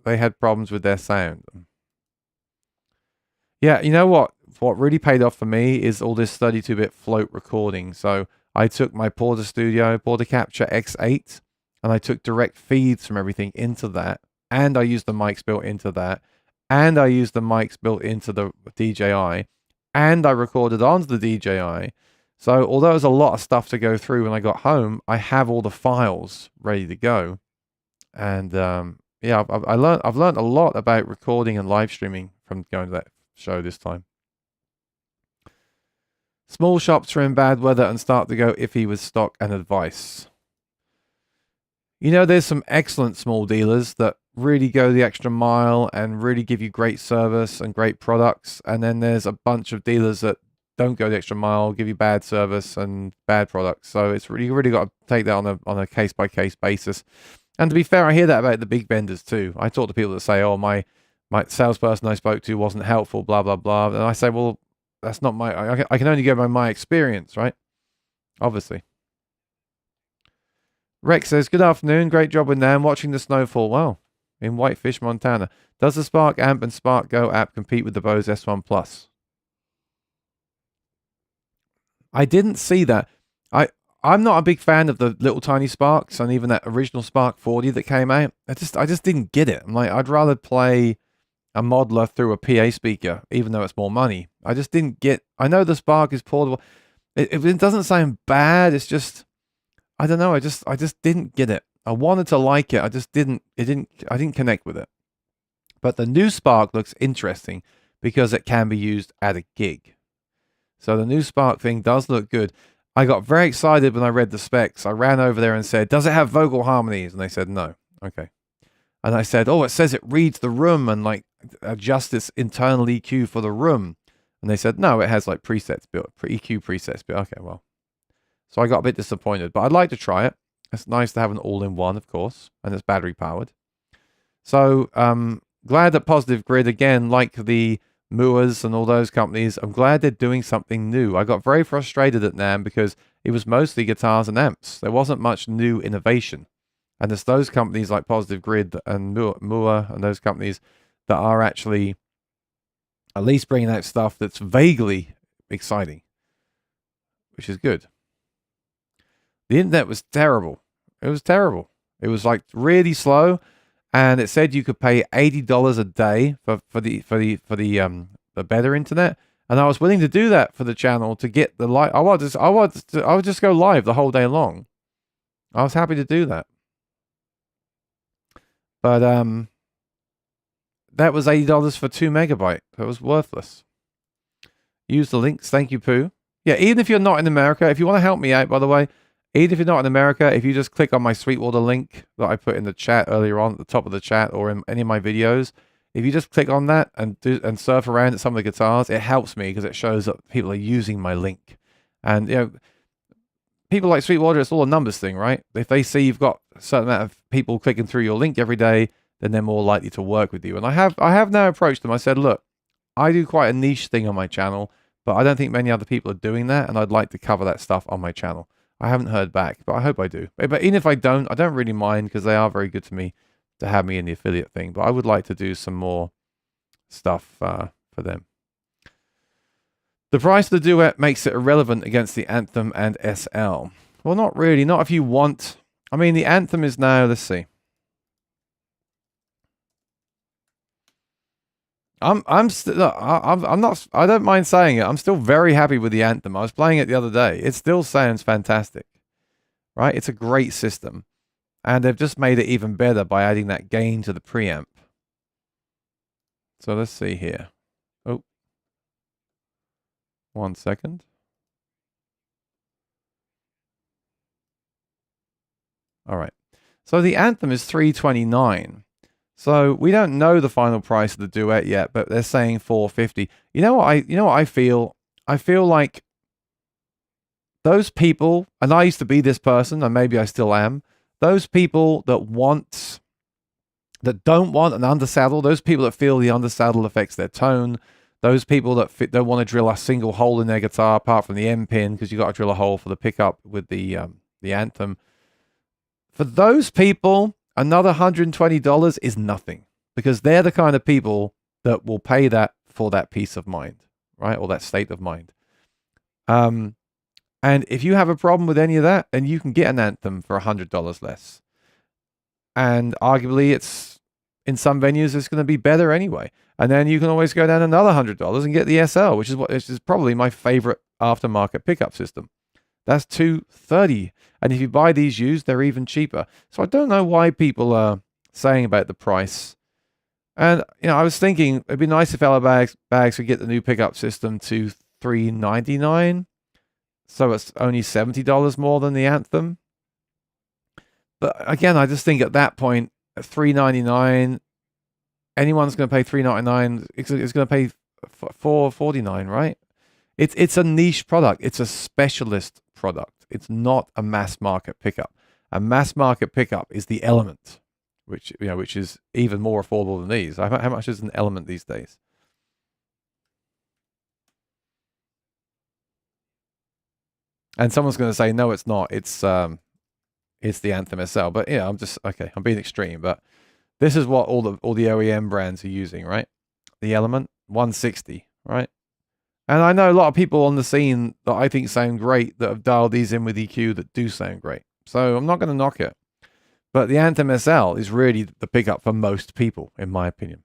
They had problems with their sound. Yeah, you know what? What really paid off for me is all this 32-bit float recording. So I took my Porta Capture X8, and I took direct feeds from everything into that, and I used the mics built into that, and I used the mics built into the DJI, and I recorded onto the DJI. So although there's a lot of stuff to go through when I got home, I have all the files ready to go. And yeah, I've learned a lot about recording and live streaming from going to that show this time. Small shops are in bad weather and start to go iffy with stock and advice. You know, there's some excellent small dealers that really go the extra mile and really give you great service and great products. And then there's a bunch of dealers that don't go the extra mile, give you bad service and bad products. So it's really, you really got to take that on a case-by-case basis. And to be fair, I hear that about the big vendors too. I talk to people that say, oh, my salesperson I spoke to wasn't helpful, blah, blah, blah. And I say, well, that's not I can only go by my experience, right? Obviously. Rex says, good afternoon. Great job with NAMM. Watching the snowfall. Wow. In Whitefish, Montana. Does the Spark Amp and Spark Go app compete with the Bose S1 Plus? I didn't see that. I'm not a big fan of the little tiny Sparks and even that original Spark 40 that came out. I just didn't get it. I'm like, I'd rather play a modeler through a PA speaker, even though it's more money. I just didn't get. I know the Spark is portable. It doesn't sound bad. It's just, I don't know. I just didn't get it. I wanted to like it. I just didn't. I didn't connect with it. But the new Spark looks interesting because it can be used at a gig. So the new Spark thing does look good. I got very excited when I read the specs. I ran over there and said, does it have vocal harmonies? And they said, no. Okay. And I said, oh, it says it reads the room and like adjusts its internal EQ for the room. And they said, no, it has like presets built, EQ presets built. Okay, well. So I got a bit disappointed, but I'd like to try it. It's nice to have an all-in-one, of course, and it's battery powered. So glad that Positive Grid, again, like the Moas and all those companies, I'm glad they're doing something new. I got very frustrated at NAMM because it was mostly guitars and amps. There wasn't much new innovation. And it's those companies like Positive Grid and Mua and those companies that are actually at least bringing out stuff that's vaguely exciting, which is good. The internet was terrible. It was terrible. It was like really slow. And it said you could pay $80 a day for the better internet, and I was willing to do that for the channel to get the live. I would just go live the whole day long. I was happy to do that, but that was $80 for 2 megabytes. That was worthless. Use the links. Thank you, Pooh. Yeah, even if you're not in America, if you want to help me out, by the way. Even if you're not in America, if you just click on my Sweetwater link that I put in the chat earlier on at the top of the chat or in any of my videos, if you just click on that and surf around at some of the guitars, it helps me because it shows that people are using my link. And you know, people like Sweetwater, it's all a numbers thing, right? If they see you've got a certain amount of people clicking through your link every day, then they're more likely to work with you. And I have now approached them. I said, look, I do quite a niche thing on my channel, but I don't think many other people are doing that, and I'd like to cover that stuff on my channel. I haven't heard back, but I hope I do. But even if I don't really mind, because they are very good to me to have me in the affiliate thing. But I would like to do some more stuff for them. The price of the Duet makes it irrelevant against the Anthem and SL. Well, not really. Not if you want. I mean, the Anthem is now, let's see. I'm not, I don't mind saying it. I'm still very happy with the Anthem. I was playing it the other day. It still sounds fantastic, right? It's a great system. And they've just made it even better by adding that gain to the preamp. So let's see here. Oh, 1 second. All right. So the Anthem is $329. So we don't know the final price of the Duet yet, but they're saying $450. You know what I feel? I feel like those people, and I used to be this person, and maybe I still am, those people that don't want an undersaddle, those people that feel the undersaddle affects their tone, those people that don't want to drill a single hole in their guitar apart from the M pin, because you got to drill a hole for the pickup with the Anthem. For those people, another $120 is nothing, because they're the kind of people that will pay that for that peace of mind, right? Or that state of mind. And if you have a problem with any of that, then you can get an Anthem for $100 less. And arguably, it's in some venues, it's going to be better anyway. And then you can always go down another $100 and get the SL, which is probably my favorite aftermarket pickup system. That's $230. And if you buy these used, they're even cheaper. So I don't know why people are saying about the price. And I was thinking it'd be nice if LR Bags could get the new pickup system to $399. So it's only $70 more than the Anthem. But again, I just think at that point, at $399, anyone's going to pay $399. It's going to pay $449, right? It's a niche product. It's a specialist product. It's not a mass market pickup. A mass market pickup is the Element, which is even more affordable than these. How much is an Element these days? And someone's going to say, no, it's not. It's the Anthem SL. But yeah, I'm being extreme. But this is what all the OEM brands are using, right? The Element, $160, right? And I know a lot of people on the scene that I think sound great that have dialed these in with EQ that do sound great. So I'm not going to knock it. But the Anthem SL is really the pickup for most people, in my opinion.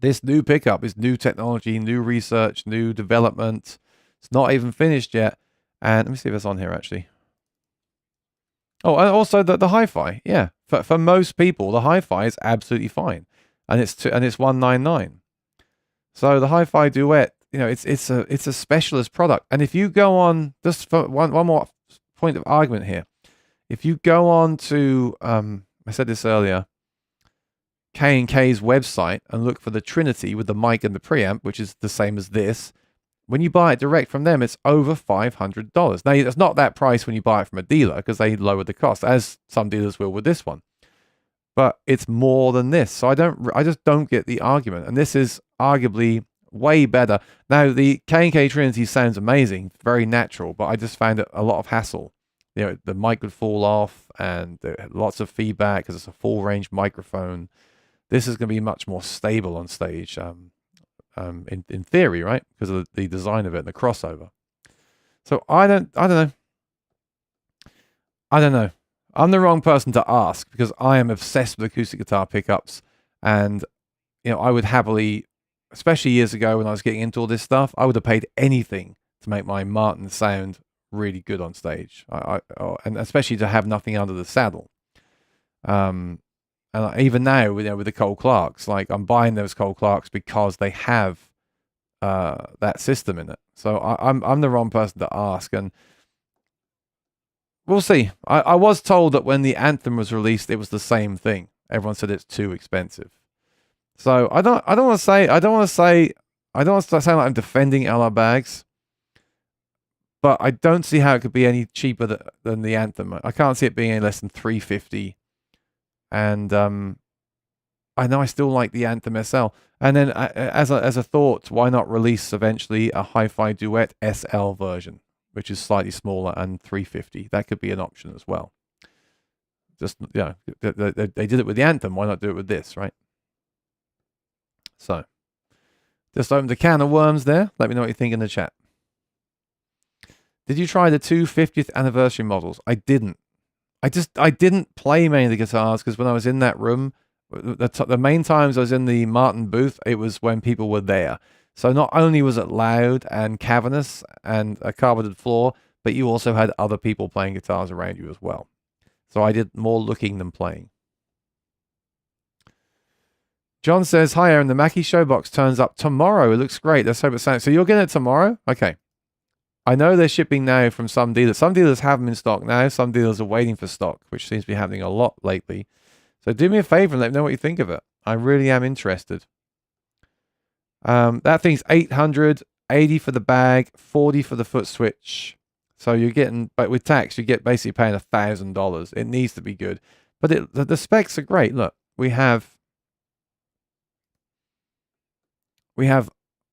This new pickup is new technology, new research, new development. It's not even finished yet. And let me see if it's on here, actually. Oh, and also the hi-fi. Yeah, for most people, the hi-fi is absolutely fine. And it's $199. So the hi-fi Duet, it's a specialist product. And if you go on, just for one more point of argument here, if you go on to I said this earlier, K&K's website and look for the Trinity with the mic and the preamp, which is the same as this, when you buy it direct from them, it's over $500. Now, it's not that price when you buy it from a dealer because they lowered the cost, as some dealers will with this one. But it's more than this. So I just don't get the argument. And this is arguably way better. Now, the K&K Trinity sounds amazing, very natural, but I just found it a lot of hassle. The mic would fall off and lots of feedback because it's a full range microphone. This is going to be much more stable on stage, in theory, right? Because of the design of it and the crossover. So I don't know. I'm the wrong person to ask because I am obsessed with acoustic guitar pickups, and I would happily, especially years ago when I was getting into all this stuff, I would have paid anything to make my Martin sound really good on stage, and especially to have nothing under the saddle. And even now, with the Cole Clarks, like I'm buying those Cole Clarks because they have that system in it. So I'm the wrong person to ask, and we'll see. I was told that when the Anthem was released, it was the same thing. Everyone said it's too expensive. So I don't want to sound like I'm defending LR Bags, but I don't see how it could be any cheaper than the Anthem. I can't see it being any less than $350. And I know I still like the Anthem SL. And then as a thought, why not release eventually a Hi-Fi Duet SL version, which is slightly smaller and $350? That could be an option as well. Just, they did it with the Anthem. Why not do it with this, right? So, just opened a can of worms there. Let me know what you think in the chat. Did you try the two 50th anniversary models? I didn't. I didn't play many of the guitars because when I was in that room, the main times I was in the Martin booth, it was when people were there. So not only was it loud and cavernous and a carpeted floor, but you also had other people playing guitars around you as well. So I did more looking than playing. John says, hi Aaron, the Mackie Showbox turns up tomorrow. It looks great. Let's hope it sounds. So you're getting it tomorrow? Okay. I know they're shipping now from some dealers. Some dealers have them in stock now. Some dealers are waiting for stock, which seems to be happening a lot lately. So do me a favor and let me know what you think of it. I really am interested. That thing's $800, $80 for the bag, $40 for the foot switch. So you're getting, but with tax, you get basically paying $1,000. It needs to be good. But the specs are great. Look, we have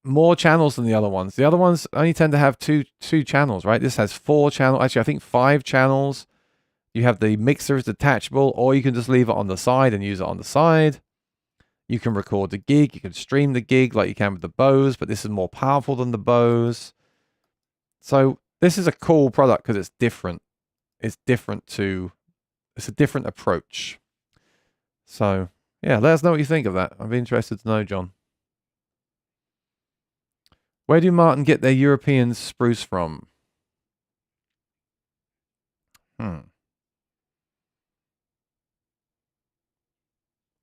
more channels than the other ones. The other ones only tend to have two channels, right? This has 4 channels. Actually, I think 5 channels. You have the mixer is detachable, or you can just leave it on the side and use it on the side. You can record the gig. You can stream the gig like you can with the Bose, but this is more powerful than the Bose. So this is a cool product because it's different. It's a different approach. So yeah, let us know what you think of that. I'd be interested to know, John. Where do Martin get their European spruce from?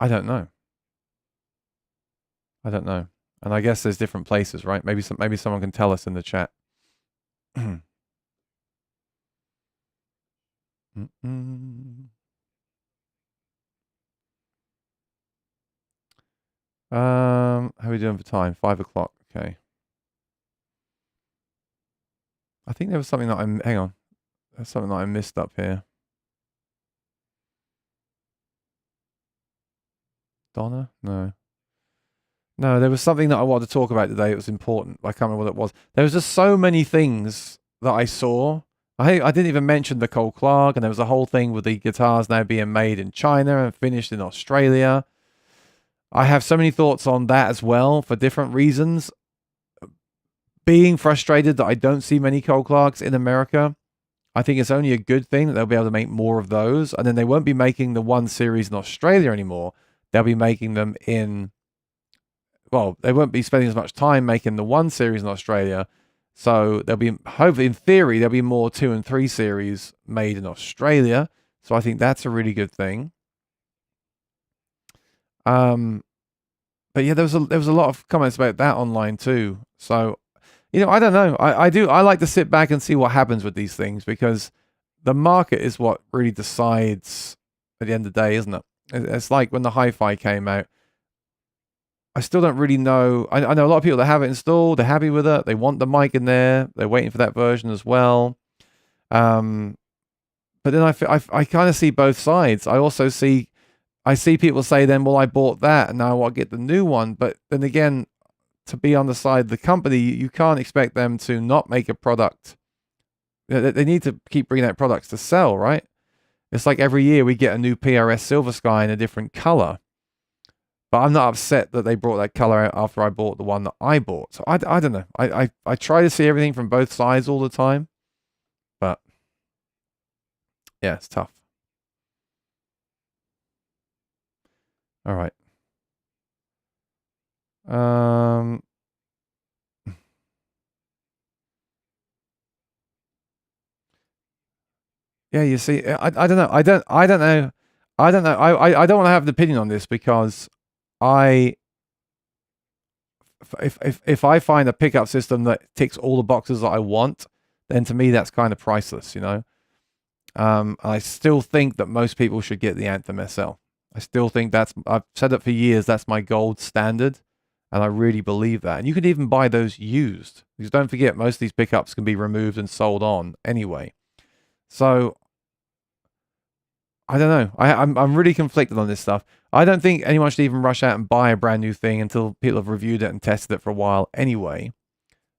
I don't know. And I guess there's different places, right? Maybe someone can tell us in the chat. How are we doing for time? 5 o'clock. Okay. I think there was something that hang on. There's something that I missed up here. Donna? No, there was something that I wanted to talk about today. It was important. I can't remember what it was. There was just so many things that I saw. I didn't even mention the Cole Clark, and there was a whole thing with the guitars now being made in China and finished in Australia. I have so many thoughts on that as well for different reasons. Being frustrated that I don't see many Cole Clarks in America. I think it's only a good thing that they'll be able to make more of those. And then they won't be making the 1 series in Australia anymore. They'll be making them in... Well, they won't be spending as much time making the 1 series in Australia. So there'll be, hopefully, in theory, there'll be more 2 and 3 series made in Australia. So I think that's a really good thing. But yeah, there was a lot of comments about that online too. So, I don't know. I like to sit back and see what happens with these things because the market is what really decides at the end of the day, isn't it? It's like when the Hi-Fi came out. I still don't really know. I know a lot of people that have it installed. They're happy with it. They want the mic in there. They're waiting for that version as well. But then I kind of see both sides. I see people say then, well, I bought that and now I'll get the new one. But then again, to be on the side of the company, you can't expect them to not make a product. They need to keep bringing out products to sell, right? It's like every year we get a new PRS Silver Sky in a different color. But I'm not upset that they brought that color out after I bought the one that I bought. So I don't know. I try to see everything from both sides all the time. But yeah, it's tough. All right. Yeah, you see, I don't know. I don't know. I don't want to have an opinion on this because if I find a pickup system that ticks all the boxes that I want, then to me that's kind of priceless, I still think that most people should get the Anthem SL. I still think I've said it for years, that's my gold standard. And I really believe that. And you can even buy those used. Because don't forget, most of these pickups can be removed and sold on anyway. So I don't know. I'm really conflicted on this stuff. I don't think anyone should even rush out and buy a brand new thing until people have reviewed it and tested it for a while anyway.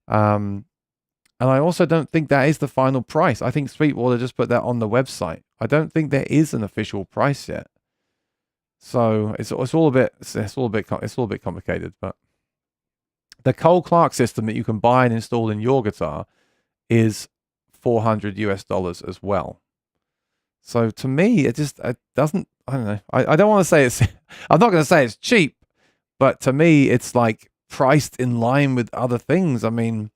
And I also don't think that is the final price. I think Sweetwater just put that on the website. I don't think there is an official price yet. So it's all a bit complicated. But the Cole Clark system that you can buy and install in your guitar is $400 as well. So to me, it doesn't. I don't know. I don't want to say it's. I'm not going to say it's cheap, but to me, it's like priced in line with other things. I mean,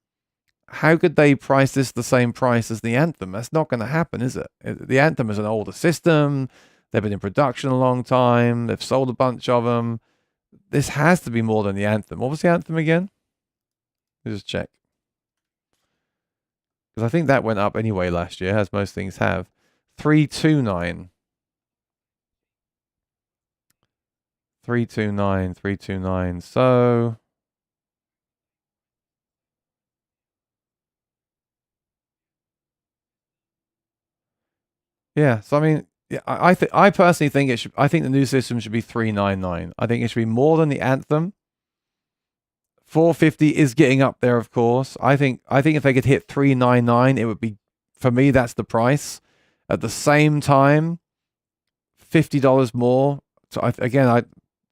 how could they price this the same price as the Anthem? That's not going to happen, is it? The Anthem is an older system. They've been in production a long time. They've sold a bunch of them. This has to be more than the Anthem. What was the Anthem again? Let's just check. Because I think that went up anyway last year, as most things have. 329. 329. So yeah, so I mean, yeah, I personally think it should. I think the new system should be 399. I think it should be more than the Anthem. 450 is getting up there, of course. I think if they could hit 399, it would be, for me, that's the price. At the same time, $50 more. So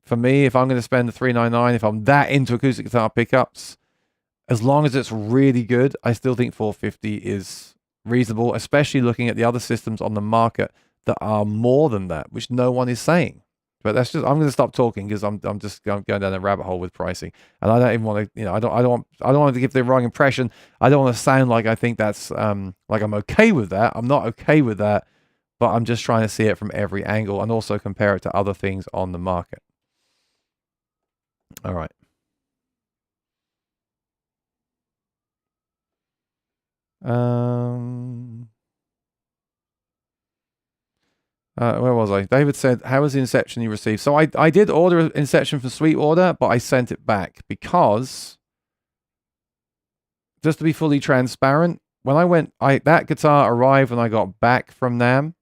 for me, if I'm going to spend the 399, if I'm that into acoustic guitar pickups, as long as it's really good, I still think 450 is reasonable, especially looking at the other systems on the market that are more than that, which no one is saying. But that's just, I'm going to stop talking because I'm just going down a rabbit hole with pricing, and I don't even want to, I don't want to give the wrong impression. I don't want to sound like I think that's like I'm okay with that. I'm not okay with that, but I'm just trying to see it from every angle and also compare it to other things on the market. All right. Where was I? David said, how was the Inception you received? So I did order an Inception from Sweetwater, but I sent it back because, just to be fully transparent, when I went, that guitar arrived when I got back from NAMM,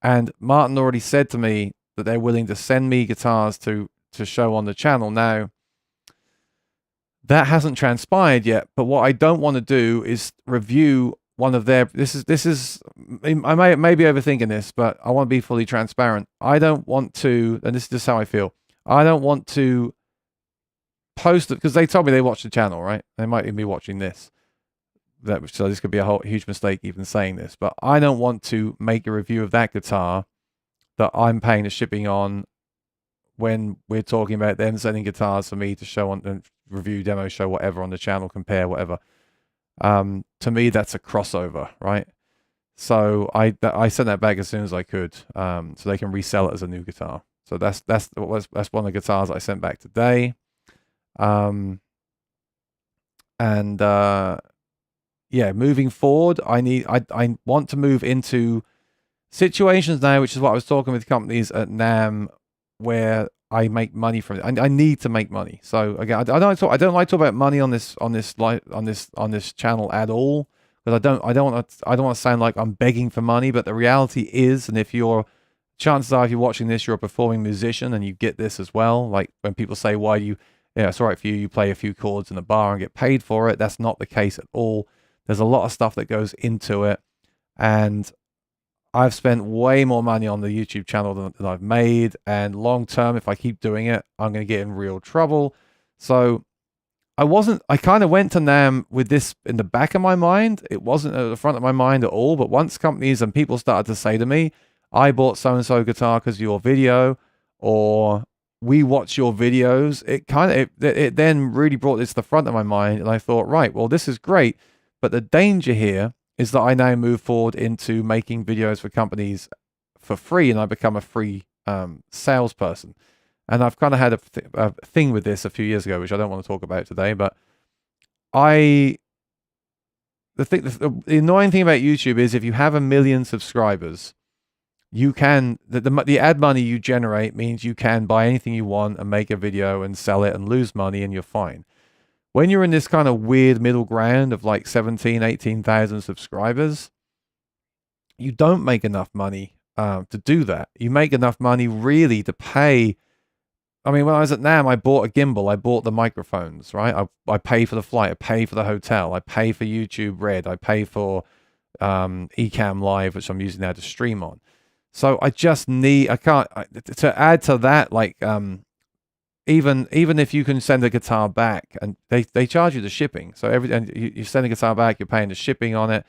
and Martin already said to me that they're willing to send me guitars to show on the channel. Now, that hasn't transpired yet, but what I don't want to do is review one of their, this is I may be overthinking this, but I want to be fully transparent. I don't want to, and this is just how I feel, I don't want to post it, because they told me they watched the channel, right? They might even be watching this. So this could be a huge mistake even saying this, but I don't want to make a review of that guitar that I'm paying the shipping on when we're talking about them sending guitars for me to show on and review, demo, show whatever on the channel, compare whatever. To me, that's a crossover, right? So I sent that back as soon as I could, so they can resell it as a new guitar. So that's one of the guitars I sent back today. Yeah, moving forward, I want to move into situations now, which is what I was talking with companies at NAMM, where I make money from it. I need to make money. So again, I don't like to talk about money on this channel at all, because I don't want to sound like I'm begging for money. But the reality is, and chances are, if you're watching this, you're a performing musician and you get this as well. Like when people say, "Why do you? Yeah, it's all right for you. You play a few chords in a bar and get paid for it." That's not the case at all. There's a lot of stuff that goes into it, and I've spent way more money on the YouTube channel than I've made, and long term, if I keep doing it, I'm going to get in real trouble. So I kind of went to NAMM with this in the back of my mind. It wasn't at the front of my mind at all, but once companies and people started to say to me, I bought so-and-so guitar because of your video, or we watch your videos, it then really brought this to the front of my mind, and I thought, right, well, this is great, but the danger here is that I now move forward into making videos for companies for free, and I become a free salesperson. And I've kind of had a thing with this a few years ago, which I don't want to talk about today. But the annoying thing about YouTube is if you have 1 million subscribers, you can, the ad money you generate means you can buy anything you want and make a video and sell it and lose money and you're fine. When you're in this kind of weird middle ground of like 17, 18,000 subscribers, you don't make enough money to do that. You make enough money really to pay. I mean, when I was at NAMM, I bought a gimbal. I bought the microphones, right? I pay for the flight. I pay for the hotel. I pay for YouTube Red. I pay for Ecamm Live, which I'm using now to stream on. So I just need, to add to that, like, even if you can send a guitar back, and they charge you the shipping. So and you send a guitar back, you're paying the shipping on it.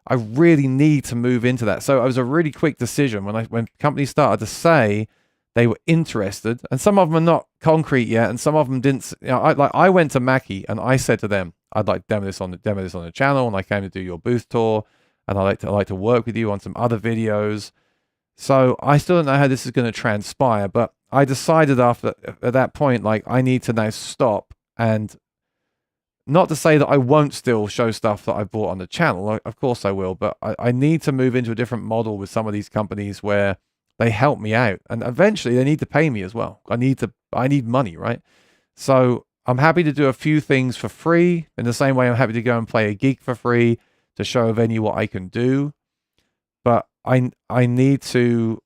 I really need to move into that. So it was a really quick decision when companies started to say they were interested, and some of them are not concrete yet, and some of them didn't. You know, I went to Mackie and I said to them, I'd like to demo this on the channel, and I came to do your booth tour, and I'd like to work with you on some other videos. So I still don't know how this is going to transpire, but I decided at that point, like, I need to now stop, and not to say that I won't still show stuff that I bought on the channel. Of course I will, but I need to move into a different model with some of these companies where they help me out, and eventually they need to pay me as well. I need money, right? So I'm happy to do a few things for free in the same way I'm happy to go and play a gig for free to show a venue what I can do. But I need to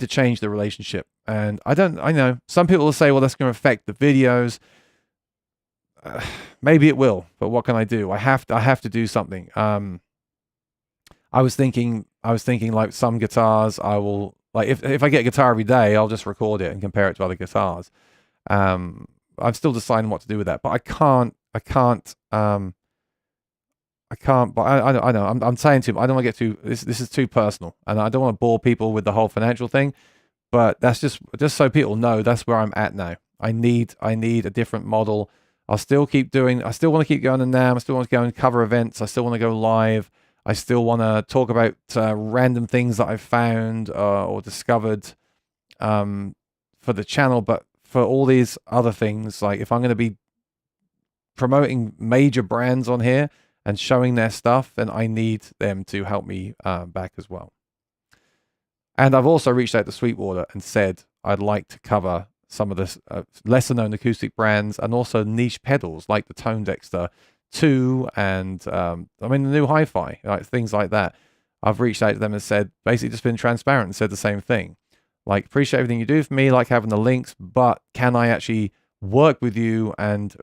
change the relationship. And I know some people will say, well, that's going to affect the videos. Maybe it will, but what can I do? I have to do something. I was thinking like some guitars, I will, like, if I get a guitar every day, I'll just record it and compare it to other guitars. I'm still deciding what to do with that, but I can't, but I know, I'm saying to him, I don't want to get too, this is too personal, and I don't want to bore people with the whole financial thing, but that's just so people know that's where I'm at now. I need a different model. I still want to keep going to NAMM. I still want to go and cover events. I still want to go live. I still want to talk about random things that I've found or discovered for the channel. But for all these other things, like if I'm going to be promoting major brands on here and showing their stuff, then I need them to help me back as well. And I've also reached out to Sweetwater and said I'd like to cover some of the lesser known acoustic brands and also niche pedals like the Tone Dexter 2 and the new hi-fi, like things like that. I've reached out to them and said, basically just been transparent and said the same thing. Like, appreciate everything you do for me, like having the links, but can I actually work with you and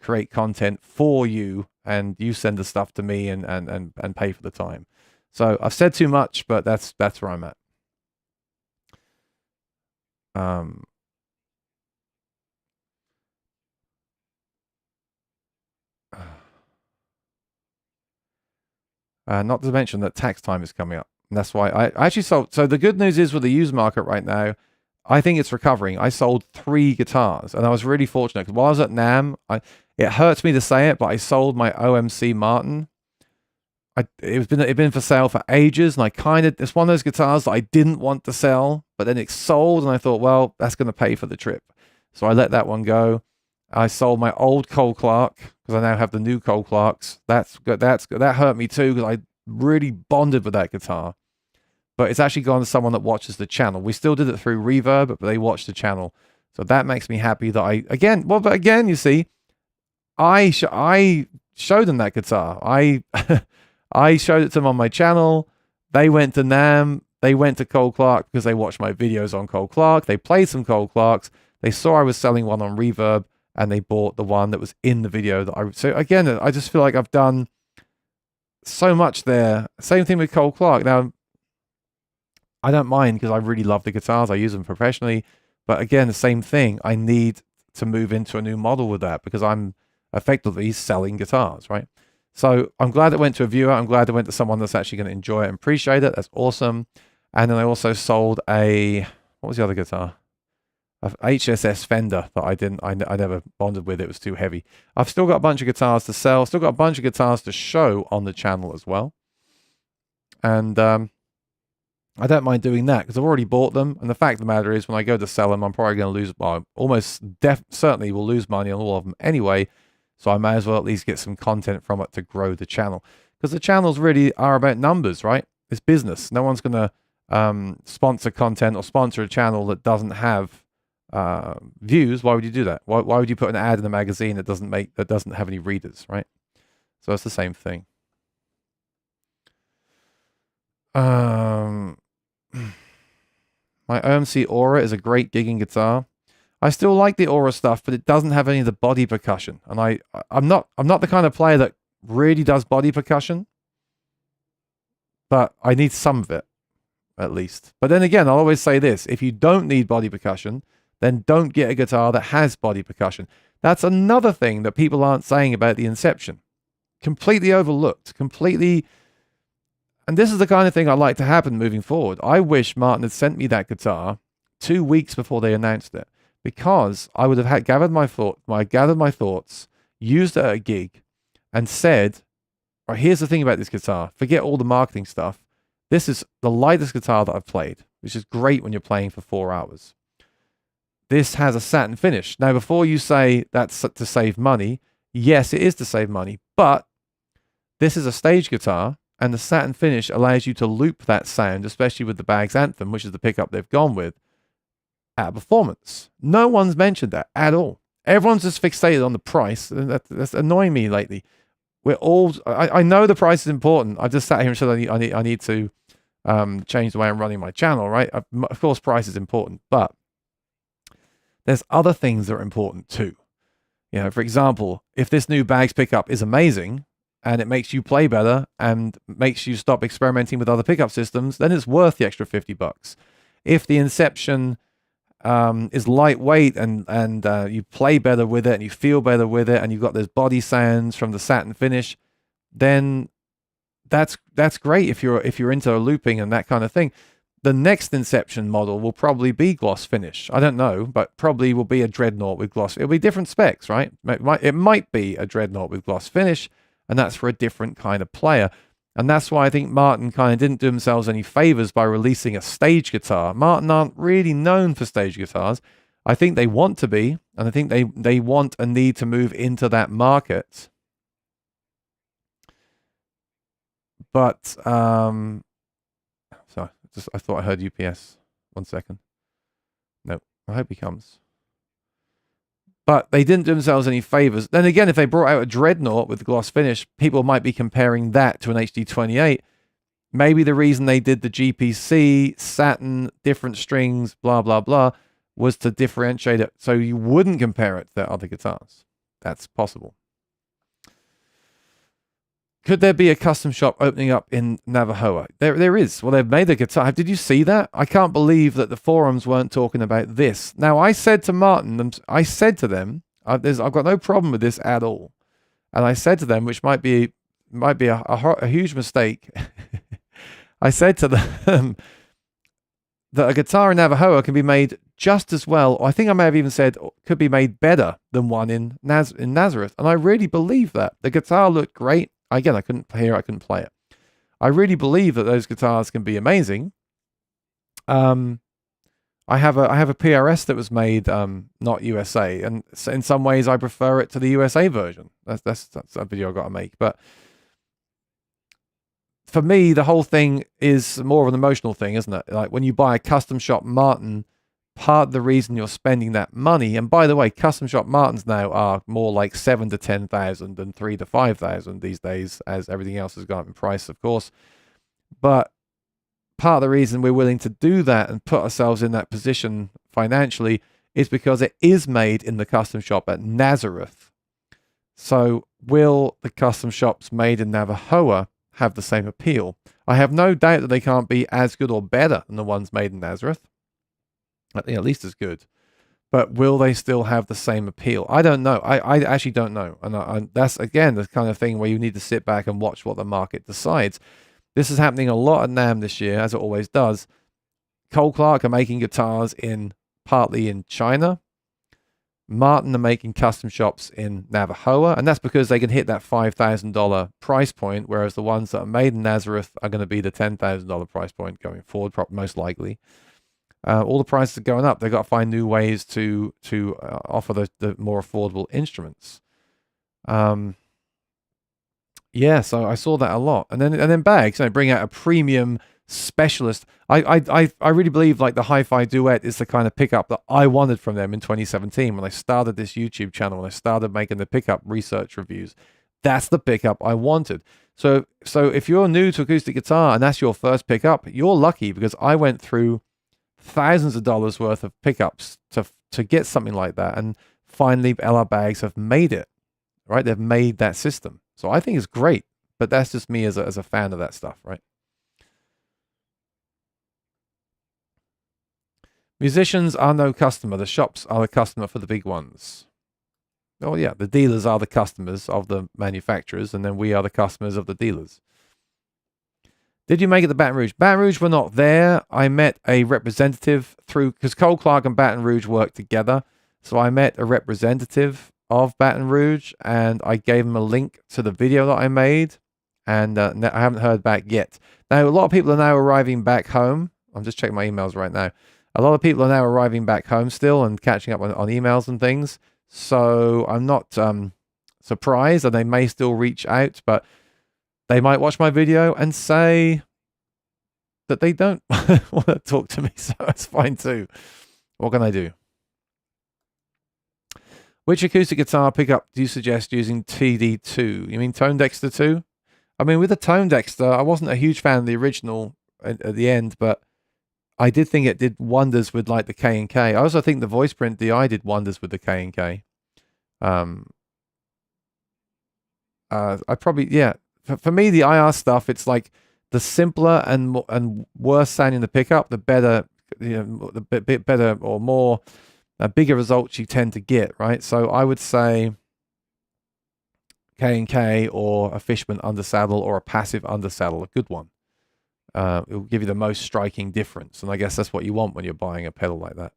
create content for you, and you send the stuff to me and pay for the time. So I've said too much, but that's where I'm at. Not to mention that tax time is coming up. And that's why I actually sold. So the good news is with the used market right now, I think it's recovering. I sold 3 guitars, and I was really fortunate because while I was at NAMM, it hurts me to say it, but I sold my OMC Martin. It'd been for sale for ages, and it's one of those guitars that I didn't want to sell, but then it sold, and I thought, well, that's going to pay for the trip. So I let that one go. I sold my old Cole Clark because I now have the new Cole Clarks. That hurt me too because I really bonded with that guitar. But it's actually gone to someone that watches the channel. We still did it through Reverb, but they watch the channel. So that makes me happy that again, you see, I showed them that guitar. I showed it to them on my channel. They went to NAMM. They went to Cole Clark because they watched my videos on Cole Clark. They played some Cole Clarks. They saw I was selling one on Reverb, and they bought the one that was in the video so again, I just feel like I've done so much there. Same thing with Cole Clark. Now, I don't mind because I really love the guitars. I use them professionally. But again, the same thing. I need to move into a new model with that because I'm effectively selling guitars, right? So I'm glad it went to a viewer. I'm glad it went to someone that's actually going to enjoy it and appreciate it. That's awesome. And then I also sold what was the other guitar? An HSS Fender that I never bonded with. It was too heavy. I've still got a bunch of guitars to sell. Still got a bunch of guitars to show on the channel as well. And I don't mind doing that because I've already bought them. And the fact of the matter is when I go to sell them, I'm probably going to lose, certainly will lose money on all of them anyway. So I may as well at least get some content from it to grow the channel. Because the channels really are about numbers, right? It's business. No one's going to sponsor content or sponsor a channel that doesn't have views, why would you do that? Why would you put an ad in a magazine that doesn't have any readers, right? So it's the same thing. My OMC Aura is a great gigging guitar. I still like the Aura stuff, but it doesn't have any of the body percussion. And I'm not the kind of player that really does body percussion, but I need some of it, at least. But then again, I'll always say this: if you don't need body percussion, then don't get a guitar that has body percussion. That's another thing that people aren't saying about the Inception. Completely overlooked, completely. And this is the kind of thing I'd like to happen moving forward. I wish Martin had sent me that guitar 2 weeks before they announced it, because I would have gathered my thoughts, used it at a gig, and said, "Right, here's the thing about this guitar. Forget all the marketing stuff. This is the lightest guitar that I've played, which is great when you're playing for 4 hours. This has a satin finish." Now, before you say that's to save money, yes, it is to save money, but this is a stage guitar, and the satin finish allows you to loop that sound, especially with the Baggs Anthem, which is the pickup they've gone with, at performance. No one's mentioned that at all. Everyone's just fixated on the price, and that's annoying me lately. We're all. I know the price is important. I just sat here and said I need to change the way I'm running my channel. Right? Of course, price is important, but there's other things that are important too. You know, for example, if this new Baggs pickup is amazing and it makes you play better and makes you stop experimenting with other pickup systems, then it's worth the extra $50. If the Inception is lightweight and you play better with it and you feel better with it and you've got those body sounds from the satin finish, then that's great if you're into looping and that kind of thing. The next Inception model will probably be gloss finish. I don't know, but probably will be a Dreadnought with gloss. It'll be different specs, right? It might be a Dreadnought with gloss finish, and that's for a different kind of player. And that's why I think Martin kind of didn't do themselves any favors by releasing a stage guitar. Martin aren't really known for stage guitars. I think they want to be, and I think they want and need to move into that market. But, sorry, I thought I heard UPS. 1 second. No, I hope he comes. But they didn't do themselves any favors. Then again, if they brought out a Dreadnought with the gloss finish, people might be comparing that to an HD28. Maybe the reason they did the GPC, satin, different strings, blah, blah, blah, was to differentiate it so you wouldn't compare it to their other guitars. That's possible. Could there be a custom shop opening up in Navajo? There is. Well, they've made a guitar. Did you see that? I can't believe that the forums weren't talking about this. Now, I said to Martin, I said to them, I've got no problem with this at all. And I said to them, which might be a huge mistake. I said to them that a guitar in Navajo can be made just as well, or I think I may have even said could be made better than one in Nazareth. And I really believe that. The guitar looked great. Again, I couldn't hear, I couldn't play it. I really believe that those guitars can be amazing. I have a PRS that was made not USA, and in some ways I prefer it to the USA version. That's a video I've got to make. But for me, the whole thing is more of an emotional thing, isn't it? Like when you buy a custom shop Martin, part of the reason you're spending that money, and by the way, custom shop Martins now are more like 7,000 to 10,000 than 3,000 to 5,000 these days, as everything else has gone up in price, of course. But part of the reason we're willing to do that and put ourselves in that position financially is because it is made in the custom shop at Nazareth. So will the custom shops made in Navajo have the same appeal? I have no doubt that they can't be as good or better than the ones made in Nazareth. At least as good. But will they still have the same appeal? I don't know. I actually don't know. And that's, again, the kind of thing where you need to sit back and watch what the market decides. This is happening a lot at NAMM this year, as it always does. Cole Clark are making guitars partly in China. Martin are making custom shops in Navajo. And that's because they can hit that $5,000 price point, whereas the ones that are made in Nazareth are going to be the $10,000 price point going forward, most likely. All the prices are going up. They've got to find new ways to offer the more affordable instruments. Yeah, so I saw that a lot. And then Baggs, bring out a premium specialist. I really believe like the Hi-Fi Duet is the kind of pickup that I wanted from them in 2017 when I started this YouTube channel, when I started making the pickup research reviews. That's the pickup I wanted. So if you're new to acoustic guitar and that's your first pickup, you're lucky, because I went through thousands of dollars worth of pickups to get something like that, and finally LR Bags have made it, right? They've made that system. So I think it's great, but that's just me as a fan of that stuff, right? Musicians are no customer. The shops are the customer for the big ones. Oh yeah, the dealers are the customers of the manufacturers, and then we are the customers of the dealers. Did you make it to Baton Rouge? Baton Rouge were not there. I met a representative through, because Cole Clark and Baton Rouge work together. So I met a representative of Baton Rouge, and I gave him a link to the video that I made, and I haven't heard back yet. Now, a lot of people are now arriving back home. I'm just checking my emails right now. A lot of people are now arriving back home still and catching up on emails and things. So I'm not surprised, and they may still reach out, but they might watch my video and say that they don't want to talk to me. So that's fine too. What can I do? Which acoustic guitar pickup do you suggest using TD2? You mean Tone Dexter 2? I mean, with the Tone Dexter, I wasn't a huge fan of the original at the end, but I did think it did wonders with like the K&K. I also think the Voice Print DI did wonders with the K&K. I probably, yeah. For me, the IR stuff, it's like the simpler and worse sounding the pickup, the better, the bit better or more, bigger results you tend to get, right? So I would say K&K or a Fishman undersaddle or a passive undersaddle, a good one. It will give you the most striking difference, and I guess that's what you want when you're buying a pedal like that.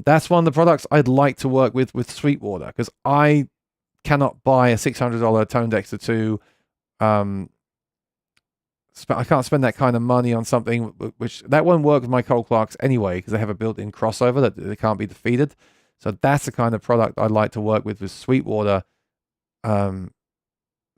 That's one of the products I'd like to work with Sweetwater, because I cannot buy a $600 Tone Dexter 2. I can't spend that kind of money on something which that won't work with my Cole Clarks anyway, because they have a built-in crossover that they can't be defeated. So that's the kind of product I'd like to work with Sweetwater.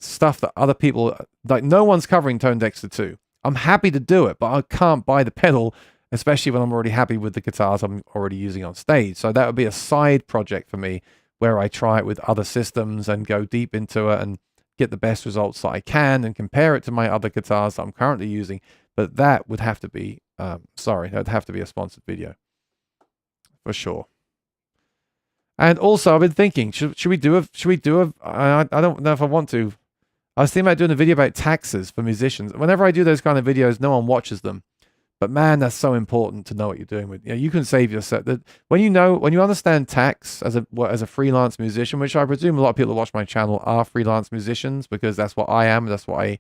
Stuff that other people, like no one's covering Tone Dexter 2. I'm happy to do it, but I can't buy the pedal, especially when I'm already happy with the guitars I'm already using on stage. So that would be a side project for me where I try it with other systems and go deep into it and get the best results that I can and compare it to my other guitars that I'm currently using. But that would have to be, that would have to be a sponsored video for sure. And also, I've been thinking, should we do I don't know if I want to. I was thinking about doing a video about taxes for musicians. Whenever I do those kind of videos, no one watches them. But man, that's so important to know what you're doing with. You can save yourself. When you understand tax as a freelance musician, which I presume a lot of people who watch my channel are freelance musicians, because that's what I am. That's what I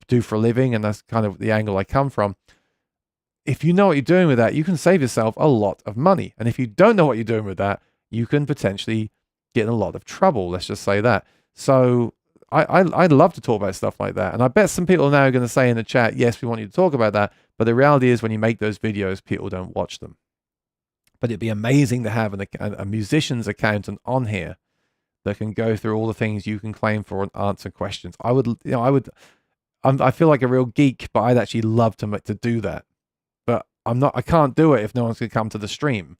do for a living, and that's kind of the angle I come from. If you know what you're doing with that, you can save yourself a lot of money. And if you don't know what you're doing with that, you can potentially get in a lot of trouble. Let's just say that. So I'd love to talk about stuff like that. And I bet some people are now going to say in the chat, yes, we want you to talk about that. But the reality is when you make those videos, people don't watch them. But it'd be amazing to have a musician's accountant on here that can go through all the things you can claim for and answer questions. I feel like a real geek, but I'd actually love to do that. But I can't do it if no one's going to come to the stream.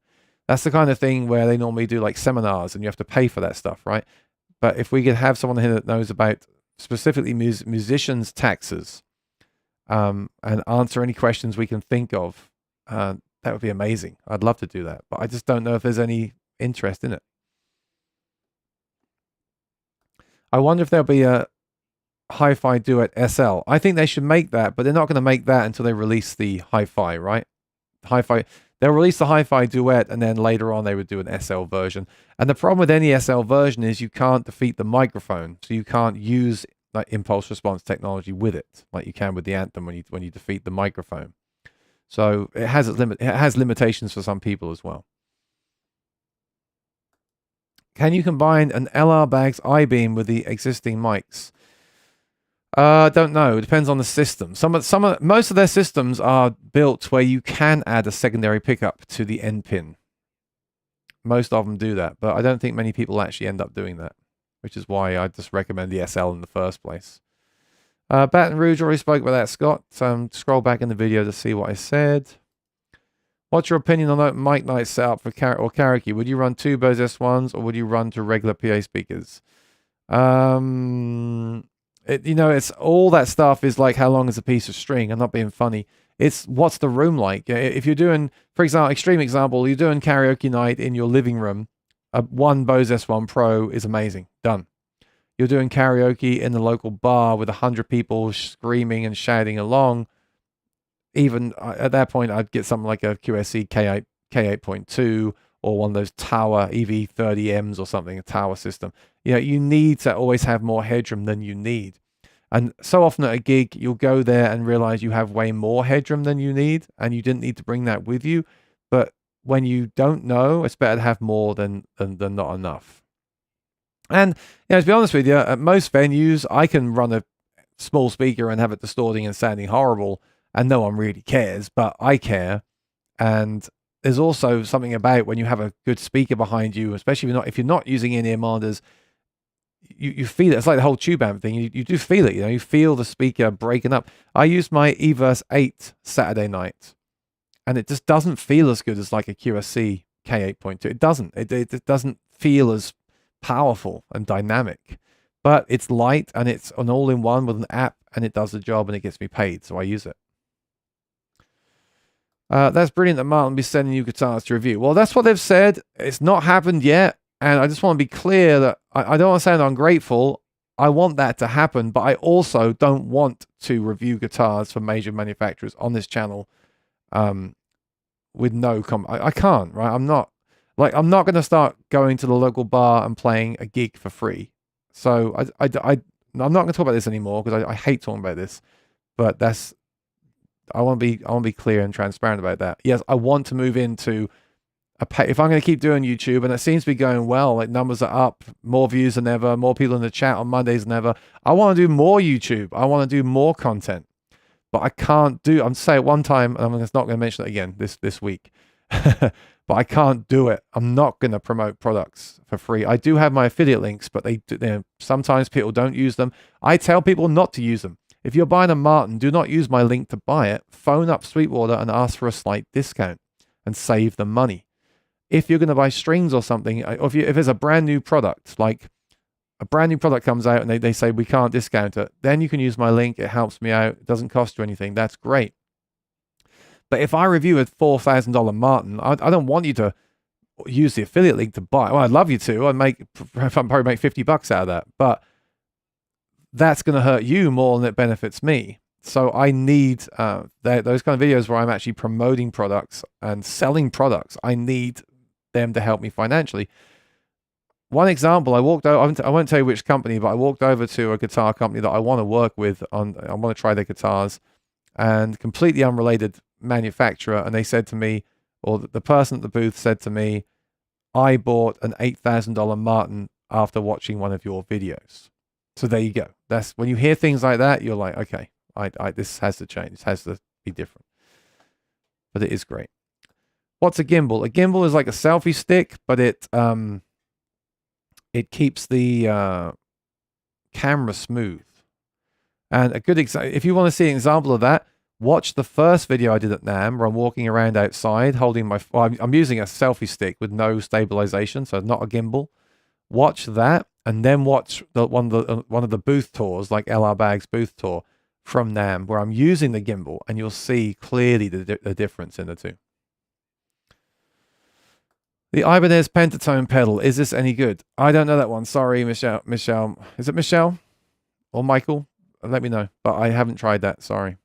That's the kind of thing where they normally do like seminars and you have to pay for that stuff, right? But if we could have someone here that knows about specifically musicians' taxes and answer any questions we can think of, that would be amazing. I'd love to do that, but I just don't know if there's any interest in it. I wonder if there'll be a Hi-Fi Duet SL. I think they should make that, but they're not going to make that until they release the Hi-Fi, right? They'll release the Hi-Fi Duet, and then later on they would do an SL version. And the problem with any SL version is you can't defeat the microphone, so you can't use like impulse response technology with it, like you can with the Anthem when you defeat the microphone. So it has limitations for some people as well. Can you combine an LR Bag's I-beam with the existing mics? Don't know. It depends on the system. Most of their systems are built where you can add a secondary pickup to the end pin. Most of them do that, but I don't think many people actually end up doing that, which is why I just recommend the SL in the first place. Baton Rouge, already spoke about that, Scott. Scroll back in the video to see what I said. What's your opinion on that mic night setup for karaoke? Would you run two Bose S1s or would you run to regular PA speakers? It's all that stuff is like how long is a piece of string? I'm not being funny. It's what's the room like? If you're doing, for example, extreme example, you're doing karaoke night in your living room, one Bose S1 Pro is amazing. Done. You're doing karaoke in the local bar with 100 people screaming and shouting along. Even at that point, I'd get something like a QSC K8.2 or one of those tower EV30Ms or something, a tower system. You need to always have more headroom than you need. And so often at a gig, you'll go there and realize you have way more headroom than you need, and you didn't need to bring that with you. But when you don't know, it's better to have more than not enough. And to be honest with you, at most venues, I can run a small speaker and have it distorting and sounding horrible, and no one really cares, but I care. And there's also something about when you have a good speaker behind you, especially if you're not using in-ear monitors, you feel it. It's like the whole tube amp thing. You do feel it. You feel the speaker breaking up. I used my eVerse 8 Saturday night, and it just doesn't feel as good as like a QSC K8.2. It doesn't. It doesn't feel as powerful and dynamic, but it's light and it's an all-in-one with an app, and it does the job and it gets me paid, so I use it. That's brilliant that Martin will be sending you guitars to review. Well, that's what they've said. It's not happened yet. And I just want to be clear that I don't want to sound ungrateful. I want that to happen, but I also don't want to review guitars for major manufacturers on this channel with no I can't, right? I'm not going to start going to the local bar and playing a gig for free. So I'm not going to talk about this anymore because I hate talking about this. But I want to be clear and transparent about that. Yes, I want to move into if I'm going to keep doing YouTube, and it seems to be going well, like numbers are up, more views than ever, more people in the chat on Mondays than ever. I want to do more YouTube. I want to do more content, but I can't do. I'm saying one time, and I'm not going to mention it again this week, but I can't do it. I'm not going to promote products for free. I do have my affiliate links, but sometimes people don't use them. I tell people not to use them. If you're buying a Martin, do not use my link to buy it. Phone up Sweetwater and ask for a slight discount and save them money. If you're going to buy strings or something, or if there's a brand new product, like a brand new product comes out and they say we can't discount it, then you can use my link. It helps me out. It doesn't cost you anything. That's great. But if I review a $4,000 Martin, I don't want you to use the affiliate link to buy. Well, I'd love you to. I'd probably make $50 out of that. But that's going to hurt you more than it benefits me. So I need those kind of videos where I'm actually promoting products and selling products. I need them to help me financially. One example, I won't tell you which company, but I walked over to a guitar company that I want to work with. I want to try their guitars, and completely unrelated manufacturer. And they said to me, or the person at the booth said to me, I bought an $8,000 Martin after watching one of your videos. So there you go. That's when you hear things like that, you're like, okay, this has to change. This has to be different. But it is great. What's a gimbal? A gimbal is like a selfie stick, but it keeps the camera smooth. And a good example, if you want to see an example of that, watch the first video I did at NAMM where I'm walking around outside holding I'm using a selfie stick with no stabilization, so not a gimbal. Watch that, and then watch one of the booth tours, like LR Bag's booth tour from NAMM, where I'm using the gimbal, and you'll see clearly the difference in the two. The Ibanez Pentatone pedal, is this any good? I don't know that one. Sorry, Michelle. Is it Michelle or Michael? Let me know. But I haven't tried that. Sorry.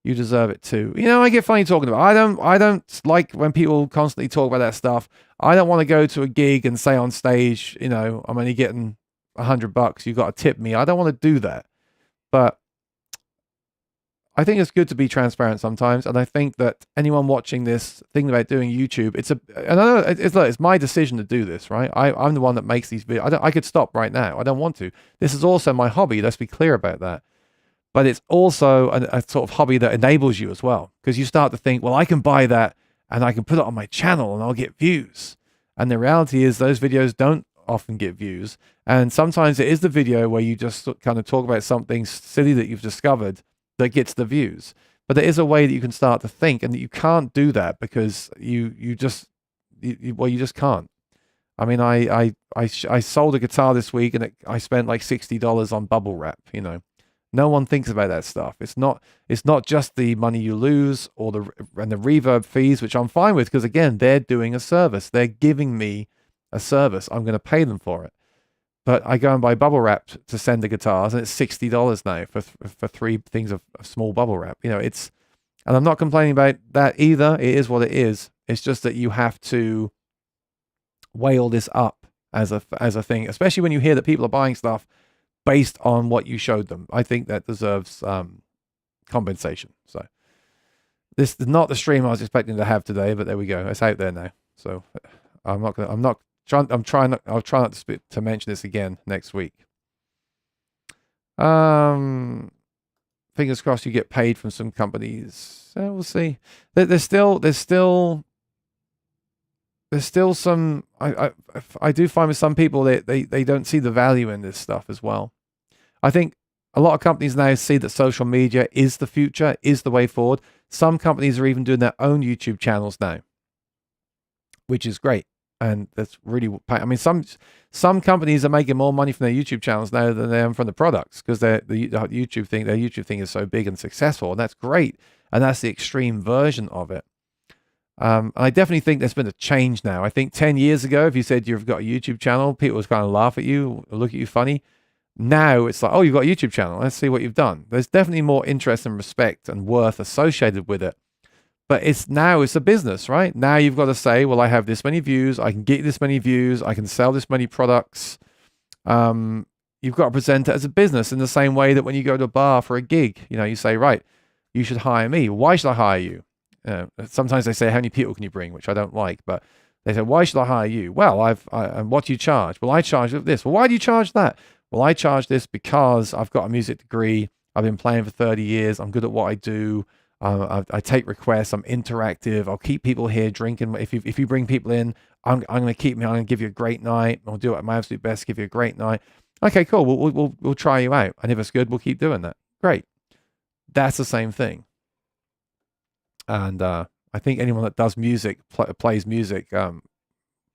You deserve it too. I get funny talking about it. I don't like when people constantly talk about that stuff. I don't want to go to a gig and say on stage, I'm only getting $100. You've got to tip me. I don't want to do that. But I think it's good to be transparent sometimes, and I think that anyone watching this, thinking about doing YouTube, and I know it's my decision to do this, right? I'm the one that makes these videos. I could stop right now. I don't want to. This is also my hobby. Let's be clear about that. But it's also a sort of hobby that enables you as well, because you start to think, well, I can buy that and I can put it on my channel and I'll get views. And the reality is those videos don't often get views. And sometimes it is the video where you just kind of talk about something silly that you've discovered that gets the views. But there is a way that you can start to think, and that you can't do that because you just can't. I mean, I sold a guitar this week, and I spent like $60 on bubble wrap. You know, no one thinks about that stuff. It's not just the money you lose or the reverb fees, which I'm fine with, because again, they're doing a service. They're giving me a service. I'm going to pay them for it. But I go and buy bubble wrap to send the guitars, and it's $60 now for 3 things of small bubble wrap. You know, and I'm not complaining about that either. It is what it is. It's just that you have to weigh all this up as a thing, especially when you hear that people are buying stuff based on what you showed them. I think that deserves compensation. So this is not the stream I was expecting to have today, but there we go. It's out there now. So I'll try not to mention this again next week. Fingers crossed you get paid from some companies. We'll see. There's still some. I do find with some people they don't see the value in this stuff as well. I think a lot of companies now see that social media is the future, is the way forward. Some companies are even doing their own YouTube channels now, which is great. And that's really, I mean, some companies are making more money from their YouTube channels now than they are from the products, because their YouTube thing is so big and successful, and that's great. And that's the extreme version of it. I definitely think there's been a change now. I think 10 years ago, if you said you've got a YouTube channel, people would kind of laugh at you or look at you funny. Now it's like, oh, you've got a YouTube channel. Let's see what you've done. There's definitely more interest and respect and worth associated with it. But it's a business, right? Now you've got to say, well, I have this many views. I can get this many views. I can sell this many products. You've got to present it as a business in the same way that when you go to a bar for a gig, you know, you say, right, you should hire me. Why should I hire you? Sometimes they say, how many people can you bring? Which I don't like, but they say, why should I hire you? Well, and what do you charge? Well, I charge this. Well, why do you charge that? Well, I charge this because I've got a music degree. I've been playing for 30 years. I'm good at what I do. I take requests. I'm interactive. I'll keep people here drinking. If you bring people in, I'm going to keep me. I'm going to give you a great night. I'll do it at my absolute best. Give you a great night. Okay, cool. We'll try you out, and if it's good, we'll keep doing that. Great. That's the same thing. And I think anyone that does music, plays music,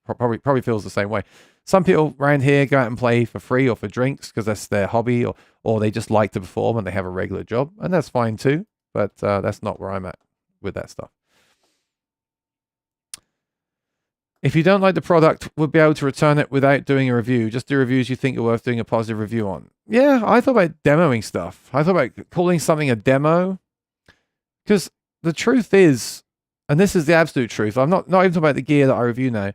probably feels the same way. Some people around here go out and play for free or for drinks because that's their hobby, or they just like to perform and they have a regular job, and that's fine too. But that's not where I'm at with that stuff. If you don't like the product, we'll be able to return it without doing a review. Just do reviews you think are worth doing a positive review on. Yeah, I thought about demoing stuff. I thought about calling something a demo, because the truth is, and this is the absolute truth, I'm not even talking about the gear that I review now.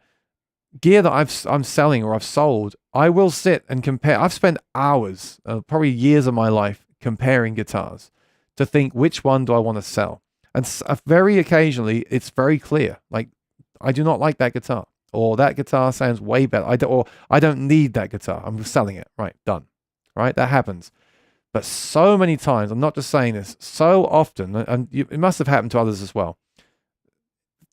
Gear that I'm selling or I've sold, I will sit and compare. I've spent hours, probably years of my life comparing guitars to think, which one do I want to sell? And very occasionally, it's very clear. Like, I do not like that guitar, or that guitar sounds way better. I don't need that guitar. I'm selling it. Right, done. Right, that happens. But so many times, I'm not just saying this, so often, and it must have happened to others as well.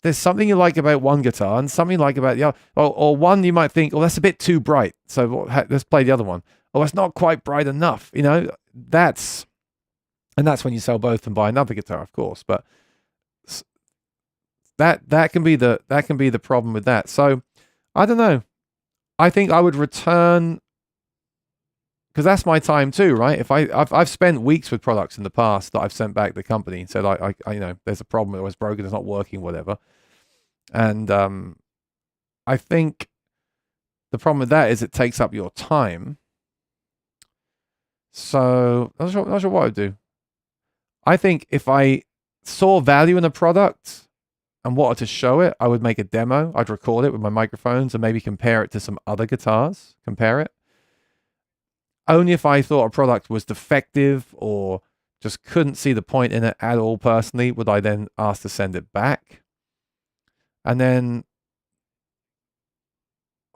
There's something you like about one guitar and something you like about the other. Or one you might think, oh, that's a bit too bright, so let's play the other one. Oh, it's not quite bright enough. You know, that's when you sell both and buy another guitar, of course. But that can be the problem with that. So I don't know. I think I would return, because that's my time too, right? If I've spent weeks with products in the past that I've sent back to the company and said, I you know, there's a problem, it was broken, it's not working, whatever. And I think the problem with that is it takes up your time. So I'm not sure what I'd do. I think if I saw value in a product and wanted to show it, I would make a demo. I'd record it with my microphones and maybe compare it to some other guitars. Compare it. Only if I thought a product was defective or just couldn't see the point in it at all personally would I then ask to send it back. And then,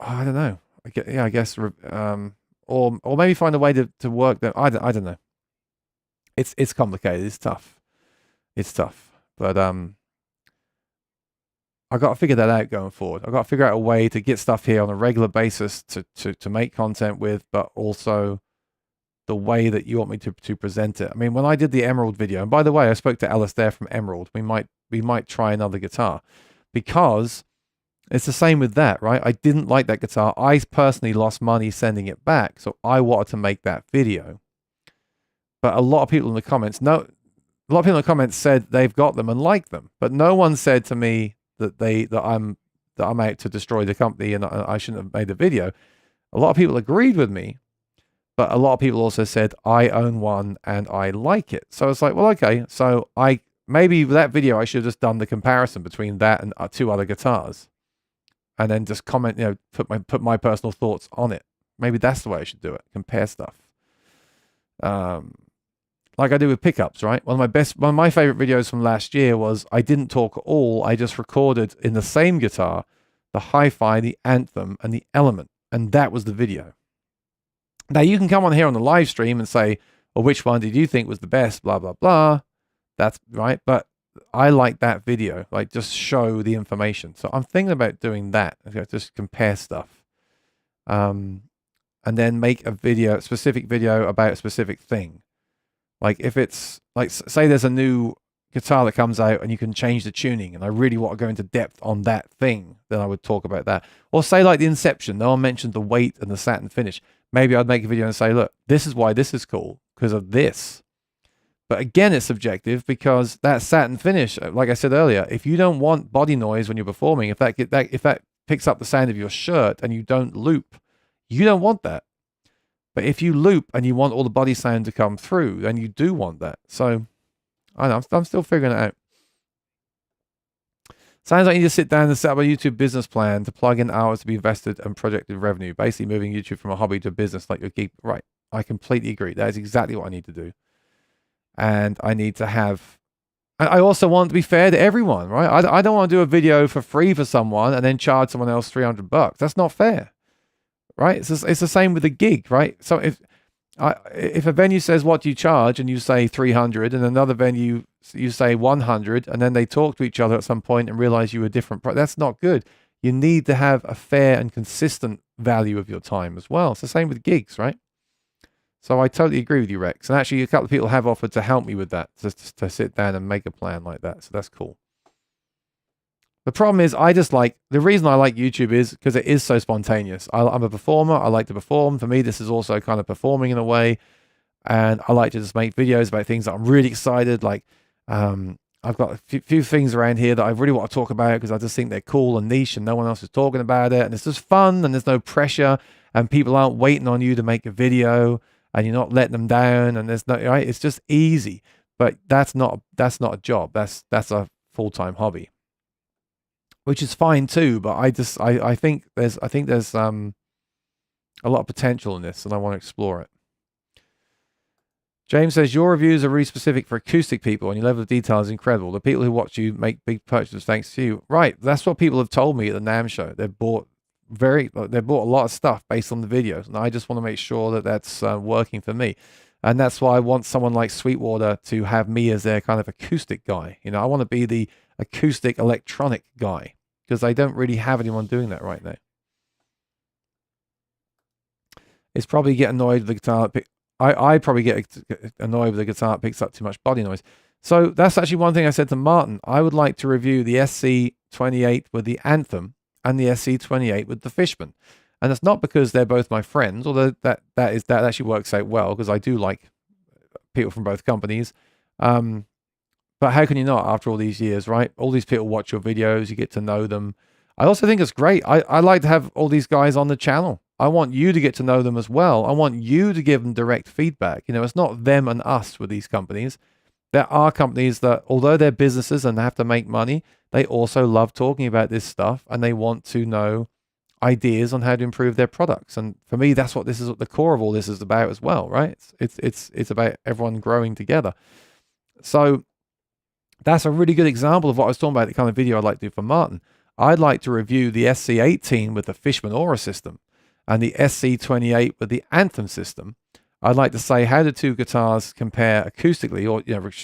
I don't know. I guess, or maybe find a way to work that. I don't know. It's complicated. It's tough. But I got to figure that out going forward. I got to figure out a way to get stuff here on a regular basis to make content with, but also the way that you want me to present it. I mean, when I did the Emerald video, and by the way, I spoke to Alistair from Emerald. We might try another guitar, because it's the same with that, right? I didn't like that guitar. I personally lost money sending it back, so I wanted to make that video. But a lot of people in the comments, said they've got them and like them, but no one said to me that I'm out to destroy the company and I shouldn't have made the video. A lot of people agreed with me, but a lot of people also said I own one and I like it. So it's like, well, okay, so maybe with that video I should have just done the comparison between that and 2 other guitars, and then just comment, put my personal thoughts on it. Maybe that's the way I should do it. Compare stuff. Like I do with pickups, right? One of my favorite videos from last year was I didn't talk at all. I just recorded in the same guitar the hi-fi, the Anthem, and the Element, and that was the video. Now you can come on here on the live stream and say, well, which one did you think was the best? Blah blah blah. That's right, but I like that video. Like, just show the information. So I'm thinking about doing that. Okay, just compare stuff, and then make a specific video about a specific thing. Like if it's like, say there's a new guitar that comes out and you can change the tuning, and I really want to go into depth on that thing, then I would talk about that. Or say like the Inception, no one mentioned the weight and the satin finish. Maybe I'd make a video and say, look, this is why this is cool, because of this. But again, it's subjective, because that satin finish, like I said earlier, if you don't want body noise when you're performing, if that picks up the sound of your shirt and you don't loop, you don't want that. But if you loop and you want all the body sound to come through, then you do want that. So I don't know, I'm still figuring it out. Sounds like you need to sit down and set up a YouTube business plan to plug in hours to be invested and projected revenue. Basically moving YouTube from a hobby to a business like your gig. Right. I completely agree. That is exactly what I need to do. And I need to have, and I also want to be fair to everyone, right? I don't want to do a video for free for someone and then charge someone else $300. That's not fair, right? It's the same with a gig, right? So if a venue says, what do you charge? And you say 300, and another venue, you say 100, and then they talk to each other at some point and realize you were different. That's not good. You need to have a fair and consistent value of your time as well. It's the same with gigs, right? So I totally agree with you, Rex. And actually, a couple of people have offered to help me with that, to sit down and make a plan like that. So that's cool. The problem is, the reason I like YouTube is because it is so spontaneous. I'm a performer. I like to perform. For me, this is also kind of performing in a way. And I like to just make videos about things that I'm really excited. Like, I've got a few things around here that I really want to talk about because I just think they're cool and niche and no one else is talking about it. And it's just fun and there's no pressure and people aren't waiting on you to make a video and you're not letting them down. And there's no, right? It's just easy, but that's not a job. That's a full-time hobby, which is fine too. But I think there's a lot of potential in this and I want to explore it. James says, your reviews are really specific for acoustic people and your level of detail is incredible. The people who watch you make big purchases thanks to you. Right. That's what people have told me at the NAMM show. They've bought a lot of stuff based on the videos. And I just want to make sure that that's working for me. And that's why I want someone like Sweetwater to have me as their kind of acoustic guy. You know, I want to be the acoustic electronic guy because I don't really have anyone doing that right now. It's probably get annoyed with the guitar. I probably get annoyed with the guitar. It picks up too much body noise. So that's actually one thing I said to Martin. I would like to review the SC28 with the Anthem and the SC28 with the Fishman. And it's not because they're both my friends, although that actually works out well because I do like people from both companies. But how can you not after all these years, right? All these people watch your videos, you get to know them. I also think it's great. I like to have all these guys on the channel. I want you to get to know them as well. I want you to give them direct feedback. You know, it's not them and us with these companies. There are companies that, although they're businesses and they have to make money, they also love talking about this stuff and they want to know ideas on how to improve their products. And for me, that's what the core of all this is about as well, right? It's about everyone growing together. So that's a really good example of what I was talking about, the kind of video I'd like to do for Martin. I'd like to review the SC18 with the Fishman Aura system and the SC28 with the Anthem system. I'd like to say how the two guitars compare acoustically, or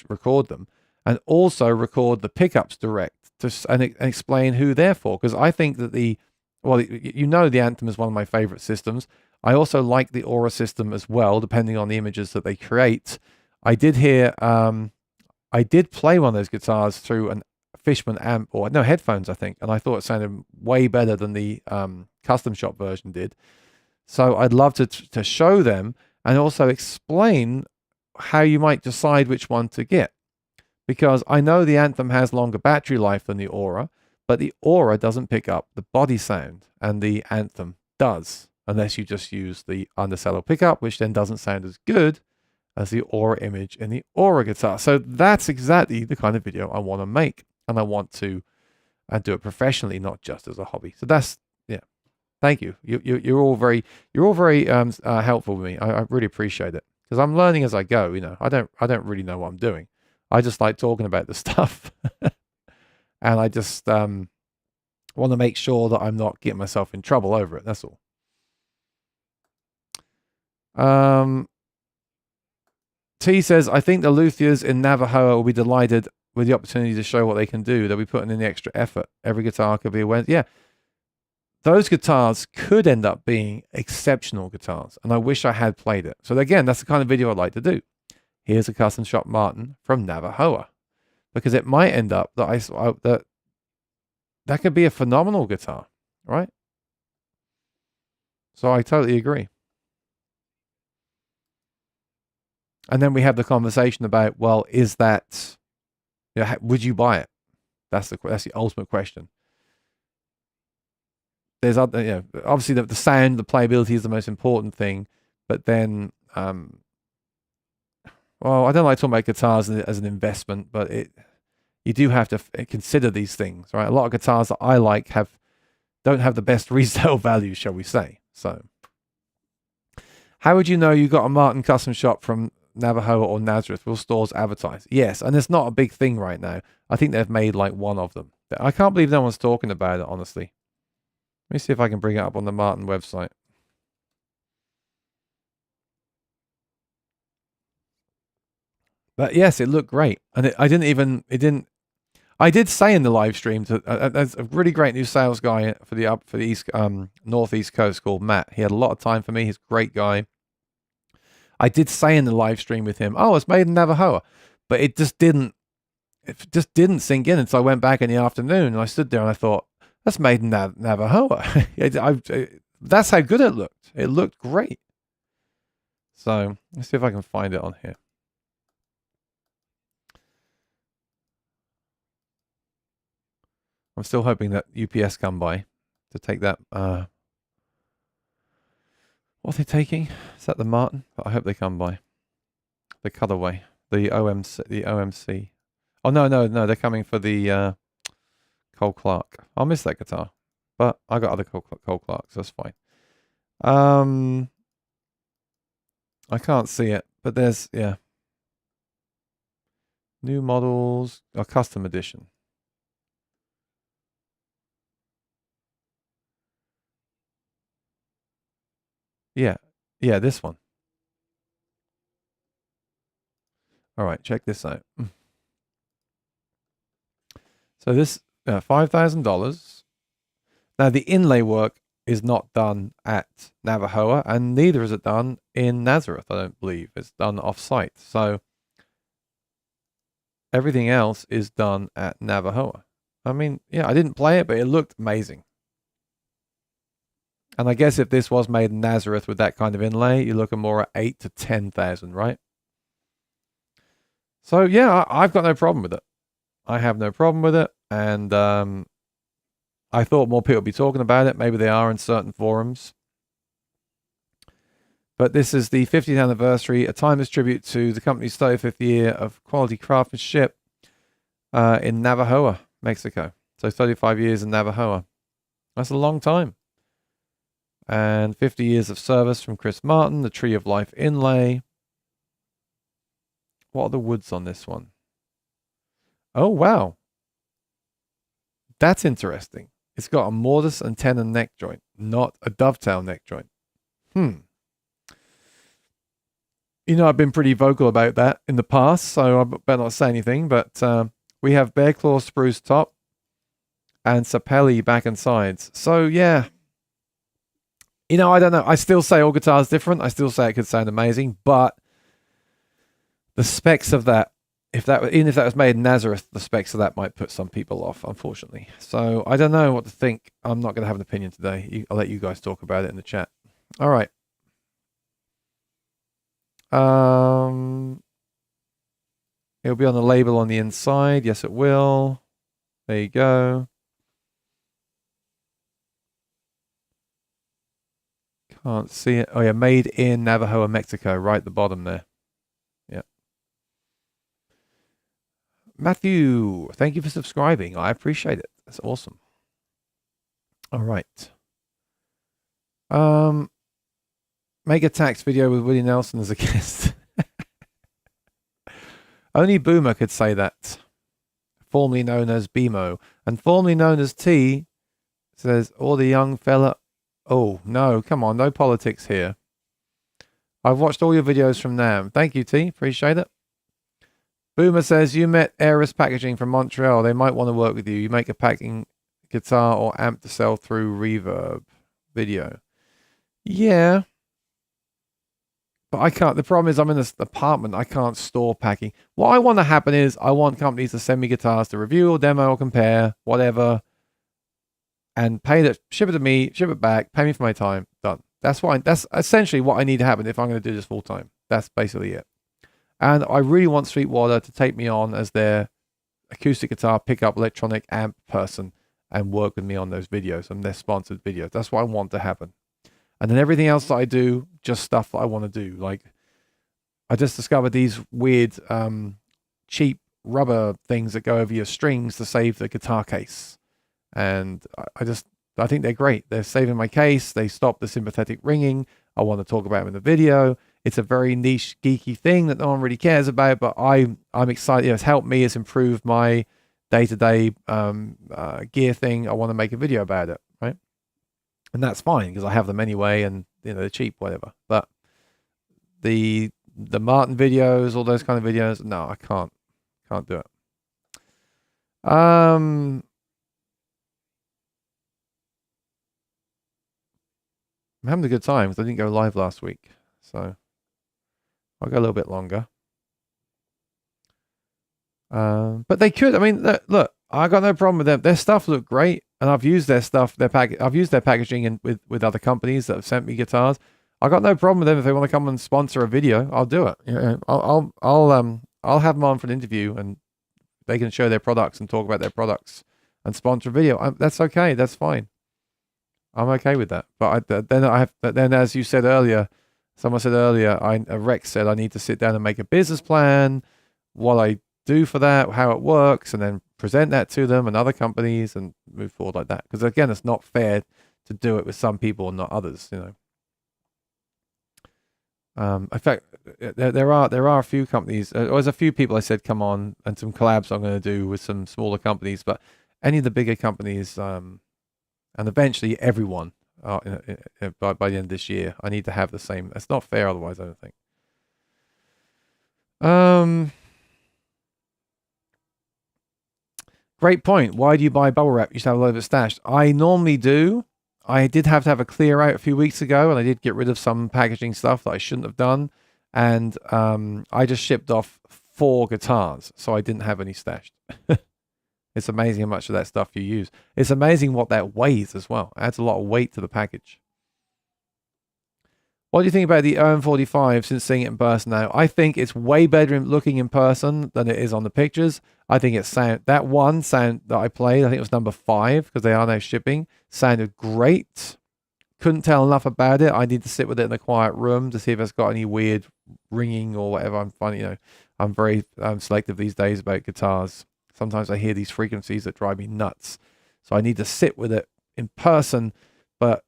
record them, and also record the pickups direct and explain who they're for, because I think that the Anthem is one of my favorite systems. I also like the Aura system as well, depending on the images that they create. I did play one of those guitars through an Fishman amp, or no, headphones, I think, and I thought it sounded way better than the custom shop version did. So I'd love to show them and also explain how you might decide which one to get. Because I know the Anthem has longer battery life than the Aura, but the Aura doesn't pick up the body sound, and the Anthem does, unless you just use the undersaddle pickup, which then doesn't sound as good as the Aura image in the Aura guitar. So that's exactly the kind of video I want to make, and I want to do it professionally, not just as a hobby. So that's, yeah. Thank you. You're all very helpful with me. I really appreciate it, because I'm learning as I go. You know, I don't really know what I'm doing. I just like talking about the stuff, and I just want to make sure that I'm not getting myself in trouble over it. That's all. T says, I think the luthiers in Navajo will be delighted with the opportunity to show what they can do. They'll be putting in the extra effort. Every guitar could be a win. Yeah. Those guitars could end up being exceptional guitars, and I wish I had played it. So again, that's the kind of video I'd like to do. Here's a custom shop Martin from Navajo, because it might end up that that could be a phenomenal guitar, right? So I totally agree. And then we have the conversation about, well, is that, would you buy it? That's the ultimate question. There's other, obviously the sound, the playability is the most important thing, but then, well, I don't like talking about guitars as an investment, but you do have to consider these things, right? A lot of guitars that I like don't have the best resale value, shall we say? So, how would you know you got a Martin custom shop from Navajo or Nazareth? Will stores advertise? Yes, and it's not a big thing right now. I think they've made like one of them. I can't believe no one's talking about it, honestly. Let me see if I can bring it up on the Martin website. But yes, it looked great, and I did say in the live stream there's a really great new sales guy for the east northeast coast called Matt. He had a lot of time for me. He's a great guy. I did say in the live stream with him, "Oh, it's made in Navajo," but it just didn't sink in until I went back in the afternoon, and I stood there and I thought, "That's made in Navajo." That's how good it looked. It looked great. So let's see if I can find it on here. I'm still hoping that UPS come by to take that. What are they taking? Is that the Martin? But I hope they come by. The Cutaway, the OMC. Oh no, they're coming for the Cole Clark. I'll miss that guitar, but I got other Cole Clarks. So that's fine. I can't see it, but there's new models, a custom edition. Yeah, this one. All right, check this out. So this $5,000. Now the inlay work is not done at Navajo, and neither is it done in Nazareth. I don't believe it's done off-site. So everything else is done at Navajo. I mean, I didn't play it, but it looked amazing. And I guess if this was made in Nazareth with that kind of inlay, you're looking more at 8,000 to 10,000, right? So yeah, I've got no problem with it. I have no problem with it, and I thought more people would be talking about it. Maybe they are in certain forums. But this is the 50th anniversary, a timeless tribute to the company's 35th year of quality craftsmanship in Navajo, Mexico. So 35 years in Navajo. That's a long time. And 50 years of service from Chris Martin, the Tree of Life inlay. What are the woods on this one? Oh, wow. That's interesting. It's got a mortise and tenon neck joint, not a dovetail neck joint. I've been pretty vocal about that in the past, so I better not say anything, but we have bear claw spruce top. and Sapelli back and sides. So yeah, you know, I don't know. I still say all guitars different. I still say it could sound amazing, but the specs of that, even if that was made in Nazareth, the specs of that might put some people off, unfortunately. So I don't know what to think. I'm not going to have an opinion today. I'll let you guys talk about it in the chat. All right. It'll be on the label on the inside. Yes, it will. There you go. Can't see it. Oh yeah, made in Navajo, Mexico, right at the bottom there. Yeah. Matthew, thank you for subscribing. I appreciate it. That's awesome. All right. Make a tax video with Willie Nelson as a guest. Only Boomer could say that. Formerly known as BMO. And formerly known as T says, or the young fella. Oh, no, come on. No politics here. I've watched all your videos from NAMM. Thank you, T. Appreciate it. Boomer says, you met Aeris Packaging from Montreal. They might want to work with you. You make a packing guitar or amp to sell through Reverb video. Yeah. But I can't. The problem is I'm in this apartment. I can't store packing. What I want to happen is I want companies to send me guitars to review or demo or compare, whatever, and pay that, ship it to me, ship it back, pay me for my time. Done. That's essentially what I need to happen if I'm going to do this full time. That's basically it. And I really want Sweetwater to take me on as their acoustic guitar pickup electronic amp person and work with me on those videos and their sponsored videos. That's what I want to happen. And then everything else that I do, just stuff that I want to do. Like, I just discovered these weird, cheap rubber things that go over your strings to save the guitar case. And I think they're great. They're saving my case. They stop the sympathetic ringing. I want to talk about them in the video. It's a very niche, geeky thing that no one really cares about, but I'm excited. It's helped me. It's improved my day-to-day gear thing. I want to make a video about it, right? And that's fine because I have them anyway, and you know they're cheap, whatever. But the Martin videos, all those kind of videos, no, I can't do it. I'm having a good time because I didn't go live last week, so I'll go a little bit longer. But they could. I mean, look, I got no problem with them. Their stuff looked great, and I've used their stuff. I've used their packaging with other companies that have sent me guitars. I got no problem with them if they want to come and sponsor a video. I'll do it. You know, I'll have them on for an interview, and they can show their products and talk about their products and sponsor a video. That's okay. That's fine. I'm okay with that. But then as you said earlier, someone said earlier, Rex said I need to sit down and make a business plan, what I do for that, how it works, and then present that to them and other companies and move forward like that. Because again, it's not fair to do it with some people and not others, you know. In fact, there are a few companies, there's a few people I said come on and some collabs I'm going to do with some smaller companies, but any of the bigger companies, and eventually everyone by the end of this year, I need to have the same. It's not fair otherwise, I don't think. Great point. Why do you buy bubble wrap? You used to have a load of it stashed. I normally do. I did have to have a clear out a few weeks ago, and I did get rid of some packaging stuff that I shouldn't have done. And I just shipped off 4 guitars, so I didn't have any stashed. It's amazing how much of that stuff you use. It's amazing what that weighs as well. It adds a lot of weight to the package. What do you think about the OM45 since seeing it in person now? I think it's way better looking in person than it is on the pictures. I think it's that one sound that I played, I think it was number 5 because they are now shipping, sounded great. Couldn't tell enough about it. I need to sit with it in a quiet room to see if it's got any weird ringing or whatever. I'm finding, you know, I'm very selective these days about guitars. Sometimes I hear these frequencies that drive me nuts. So I need to sit with it in person. But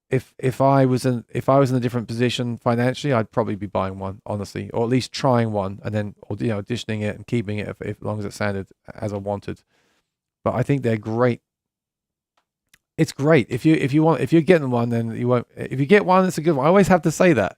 if I was in a different position financially, I'd probably be buying one, honestly, or at least trying one, and then auditioning it and keeping it if long as it sounded as I wanted. But I think they're great. It's great if you're getting one, then you won't. If you get one, it's a good one. I always have to say that.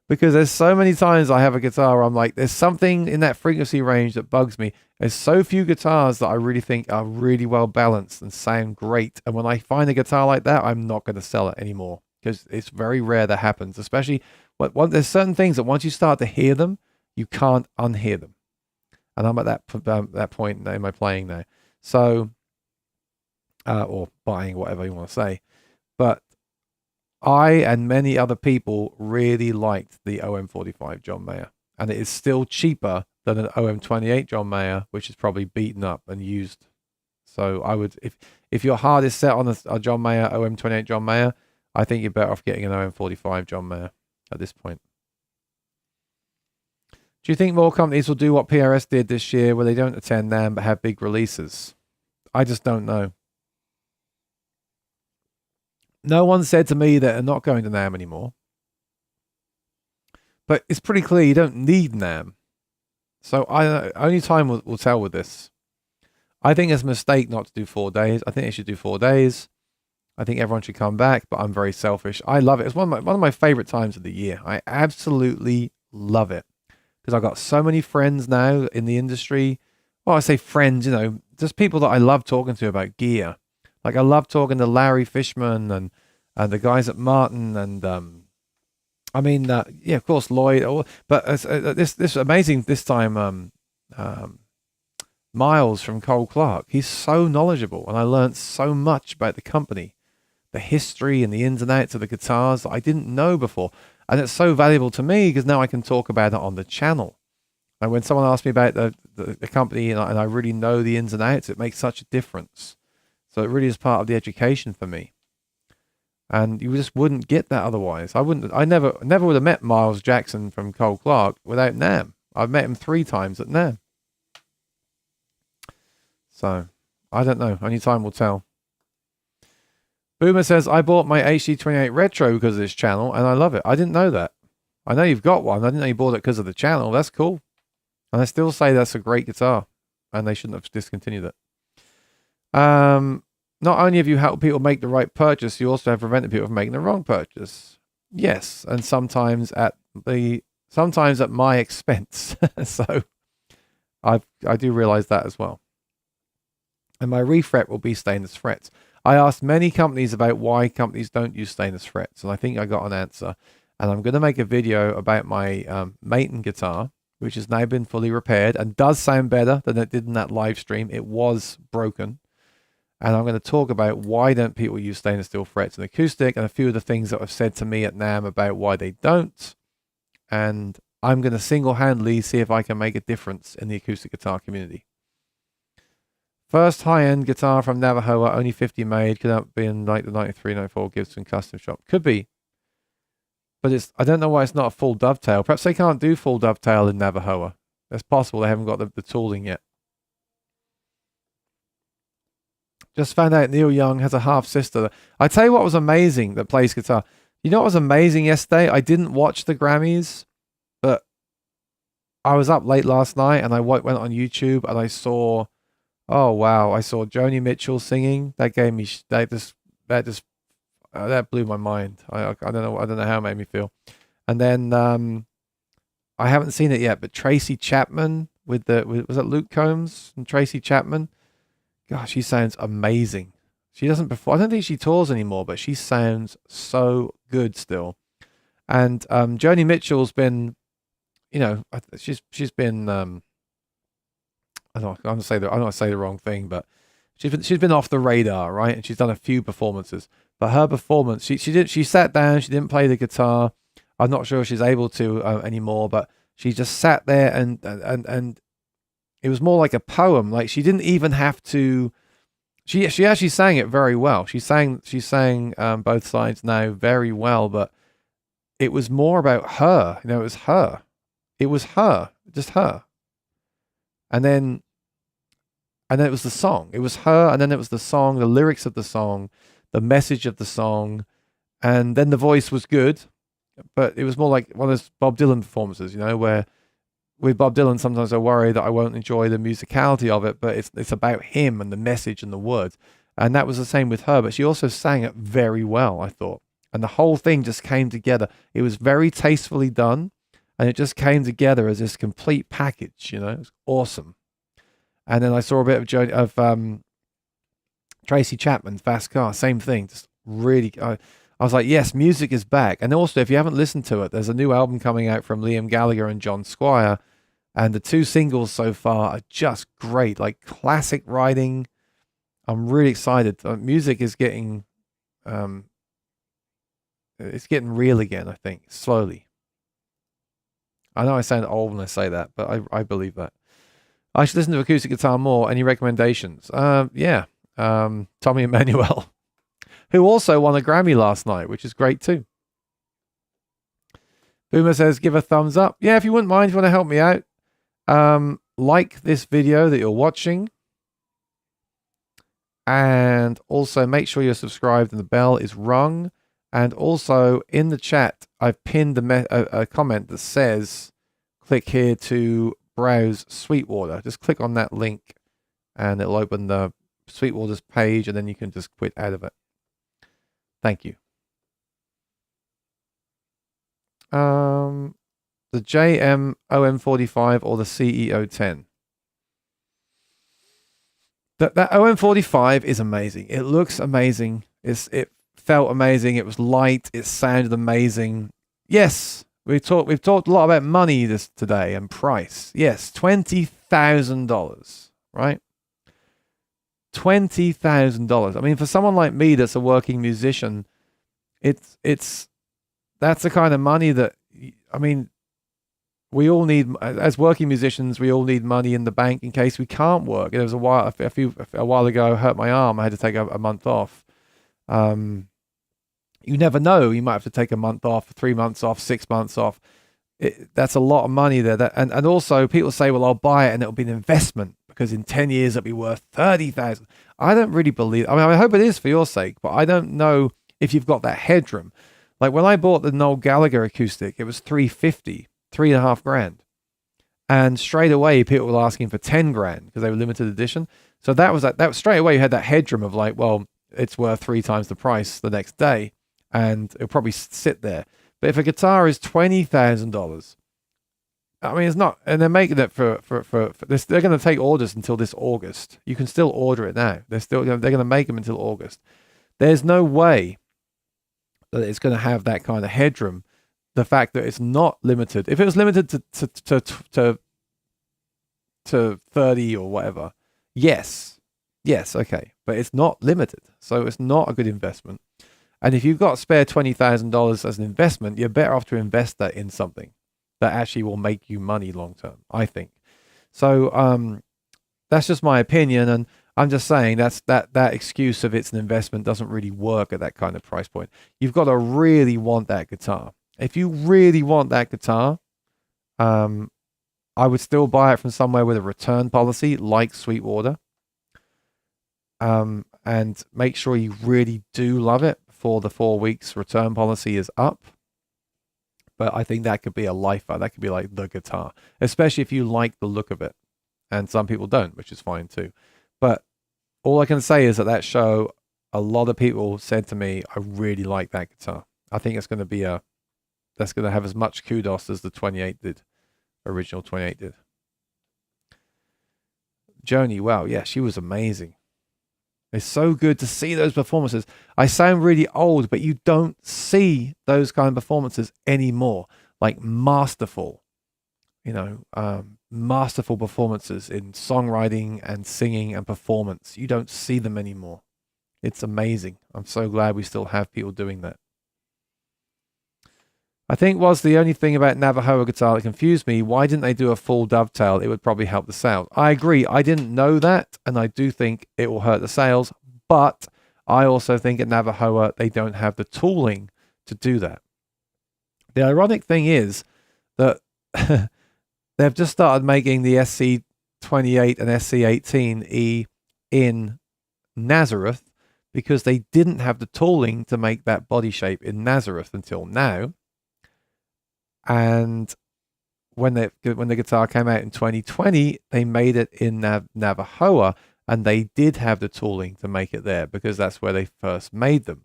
because there's so many times I have a guitar where I'm like, there's something in that frequency range that bugs me. There's so few guitars that I really think are really well balanced and sound great. And when I find a guitar like that, I'm not going to sell it anymore because it's very rare that happens. Especially there's certain things that once you start to hear them, you can't unhear them. And I'm at that point in my playing now. So, or buying, whatever you want to say. But I and many other people really liked the OM45 John Mayer. And it is still cheaper than an OM28 John Mayer, which is probably beaten up and used. So I would, if your heart is set on a John Mayer, OM28 John Mayer, I think you're better off getting an OM45 John Mayer at this point. Do you think more companies will do what PRS did this year where they don't attend NAMM but have big releases? I just don't know. No one said to me that they're not going to NAMM anymore. But it's pretty clear you don't need NAMM. So only time will tell with this. I think it's a mistake not to do 4 days. I think they should do 4 days. I think everyone should come back, but I'm very selfish. I love it. It's one of my favorite times of the year. I absolutely love it because I've got so many friends now in the industry. Well, I say friends, just people that I love talking to about gear. Like I love talking to Larry Fishman and the guys at Martin and yeah, of course Lloyd. But this amazing this time Miles from Cole Clark. He's so knowledgeable, and I learned so much about the company, the history and the ins and outs of the guitars that I didn't know before. And it's so valuable to me because now I can talk about it on the channel. And when someone asks me about the company and I really know the ins and outs, it makes such a difference. So it really is part of the education for me. And you just wouldn't get that otherwise. I never would have met Miles Jackson from Cole Clark without NAMM. I've met him 3 times at NAMM. So I don't know. Only time will tell. Boomer says, I bought my HD28 Retro because of this channel and I love it. I didn't know that. I know you've got one. I didn't know you bought it because of the channel. That's cool. And I still say that's a great guitar and they shouldn't have discontinued it. Not only have you helped people make the right purchase, you also have prevented people from making the wrong purchase. Yes, and sometimes at my expense. So I do realize that as well. And my refret will be stainless frets. I asked many companies about why companies don't use stainless frets, and I think I got an answer. And I'm going to make a video about my Maton guitar, which has now been fully repaired and does sound better than it did in that live stream. It was broken. And I'm going to talk about why don't people use stainless steel frets and acoustic and a few of the things that have said to me at NAMM about why they don't. And I'm going to single-handedly see if I can make a difference in the acoustic guitar community. First high-end guitar from Navajo, only 50 made. Could that be in like the 93, 94 Gibson custom shop? Could be. But I don't know why it's not a full dovetail. Perhaps they can't do full dovetail in Navajo. That's possible. They haven't got the tooling yet. Just found out Neil Young has a half-sister. I tell you what was amazing that plays guitar. You know what was amazing yesterday? I didn't watch the Grammys, but I was up late last night and I went on YouTube and I saw, oh wow, I saw Joni Mitchell singing. That gave me, that blew my mind. I don't know how it made me feel. And then I haven't seen it yet, but Tracy Chapman was it Luke Combs and Tracy Chapman? Gosh, she sounds amazing. She doesn't perform. I don't think she tours anymore, but she sounds so good still. And Joni Mitchell's been, she's been. I don't want to say the wrong thing, but she's been off the radar, right? And she's done a few performances. But her performance, she sat down. She didn't play the guitar. I'm not sure if she's able to anymore, but she just sat there and it was more like a poem. Like she didn't even have to. She actually sang it very well. She sang both sides now very well, but it was more about her. It was her. It was her, just her. And then it was the song. It was her, and then it was the song, the lyrics of the song, the message of the song, and then the voice was good, but it was more like one of those Bob Dylan performances, where with Bob Dylan, sometimes I worry that I won't enjoy the musicality of it, but it's about him and the message and the words. And that was the same with her, but she also sang it very well, I thought. And the whole thing just came together. It was very tastefully done, and it just came together as this complete package. You know, it was awesome. And then I saw a bit of Tracy Chapman's Fast Car, same thing. Just really, I was like, yes, music is back. And also, if you haven't listened to it, there's a new album coming out from Liam Gallagher and John Squire, and the 2 singles so far are just great, like classic writing. I'm really excited. Music is getting, it's getting real again. I think slowly. I know I sound old when I say that, but I believe that. I should listen to acoustic guitar more. Any recommendations? Yeah. Tommy Emmanuel, who also won a Grammy last night, which is great too. Boomer says, give a thumbs up. Yeah, if you wouldn't mind, if you want to help me out, like this video that you're watching. And also make sure you're subscribed and the bell is rung. And also in the chat, I've pinned a comment that says, click here to browse Sweetwater. Just click on that link and it'll open the Sweetwater's page, and then you can just quit out of it. Thank you. The JM OM45 or the CEO 10. That OM45 is amazing. It looks amazing. It felt amazing. It was light. It sounded amazing. Yes, we've talked a lot about money today and price. Yes, $20,000, right? $20,000. I mean, for someone like me that's a working musician, that's the kind of money that, I mean, we all need, as working musicians, we all need money in the bank in case we can't work. There was a while ago, I hurt my arm. I had to take a month off. You never know. You might have to take a month off, 3 months off, 6 months off. That's a lot of money there. And also people say, well, I'll buy it and it'll be an investment because in 10 years it'll be worth 30,000. I don't really believe. I mean, I hope it is for your sake, but I don't know if you've got that headroom. Like when I bought the Noel Gallagher acoustic, it was $350, $3,500, and straight away people were asking for $10,000 because they were limited edition. So that was straight away. You had that headroom of like, well, it's worth 3 times the price the next day, and it'll probably sit there. But if a guitar is $20,000, I mean, it's not, and they're making it for this. They're going to take orders until this August. You can still order it now. They're going to make them until August. There's no way that it's going to have that kind of headroom. The fact that it's not limited. If it was limited to 30 or whatever, yes, okay, but it's not limited, so it's not a good investment. And if you've got spare $20,000 as an investment, you're better off to invest that in something that actually will make you money long term, I think. So that's just my opinion, and I'm just saying that excuse of it's an investment doesn't really work at that kind of price point. You've got to really want that guitar. If you really want that guitar, I would still buy it from somewhere with a return policy like Sweetwater. And make sure you really do love it before the 4 weeks return policy is up. But I think that could be a lifer. That could be like the guitar, especially if you like the look of it. And some people don't, which is fine too. But all I can say is that show, a lot of people said to me, I really like that guitar. I think it's going to be that's going to have as much kudos as the 28 did. Original 28 did. Joni, wow, yeah, she was amazing. It's so good to see those performances. I sound really old, but you don't see those kind of performances anymore. Like masterful, masterful performances in songwriting and singing and performance. You don't see them anymore. It's amazing. I'm so glad we still have people doing that. I think was the only thing about Navajo guitar that confused me. Why didn't they do a full dovetail? It would probably help the sales. I agree. I didn't know that, and I do think it will hurt the sales. But I also think at Navajo they don't have the tooling to do that. The ironic thing is that they've just started making the SC28 and SC18E in Nazareth because they didn't have the tooling to make that body shape in Nazareth until now. And when the guitar came out in 2020, they made it in Navajo, and they did have the tooling to make it there because that's where they first made them.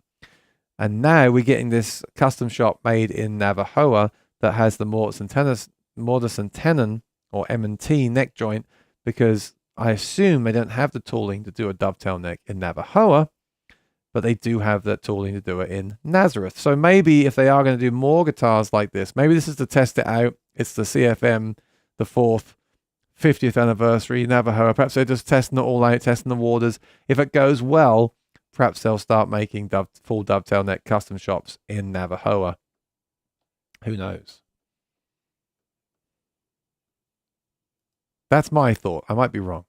And now we're getting this custom shop made in Navajoa that has the mortise and tenon or M&T neck joint, because I assume they don't have the tooling to do a dovetail neck in Navajoa, but they do have the tooling to do it in Nazareth. So maybe if they are going to do more guitars like this, maybe this is to test it out. It's the CFM, the 50th anniversary, Navajoa. Perhaps they're just testing it all out, testing the waters. If it goes well, perhaps they'll start making full dovetail neck custom shops in Navajoa. Who knows? That's my thought. I might be wrong.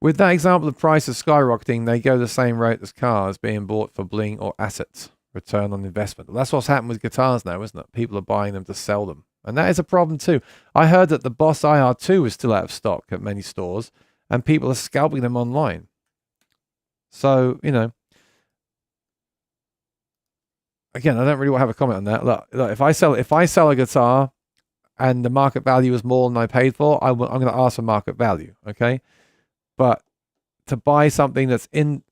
With that example of prices skyrocketing, they go the same route as cars being bought for bling or assets. Return on investment. Well, that's what's happened with guitars now, isn't it? People are buying them to sell them. And that is a problem too. I heard that the Boss IR2 is still out of stock at many stores, and people are scalping them online. So, you know, again, I don't really want to have a comment on that. Look, if I sell a guitar and the market value is more than I paid for, I'm going to ask for market value, okay? But to buy something that's in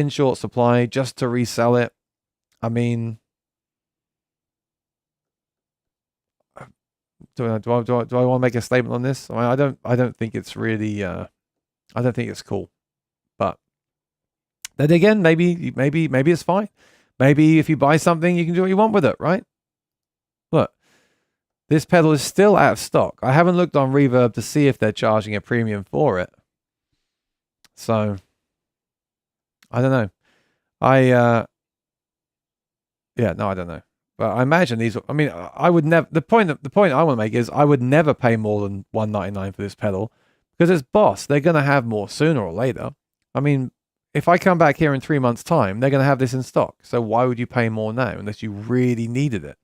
short supply just to resell it, I mean, do I want to make a statement on this? I mean, I don't think it's really I don't think it's cool. But then again, maybe it's fine. Maybe if you buy something, you can do what you want with it, right? Look, this pedal is still out of stock. I haven't looked on Reverb to see if they're charging a premium for it. So I don't know. Yeah, no, I don't know. But I imagine these. I mean, I would never. The point I want to make is I would never pay more than $199 for this pedal, because it's Boss. They're going to have more sooner or later. I mean, if I come back here in 3 months' time, they're going to have this in stock. So why would you pay more now unless you really needed it?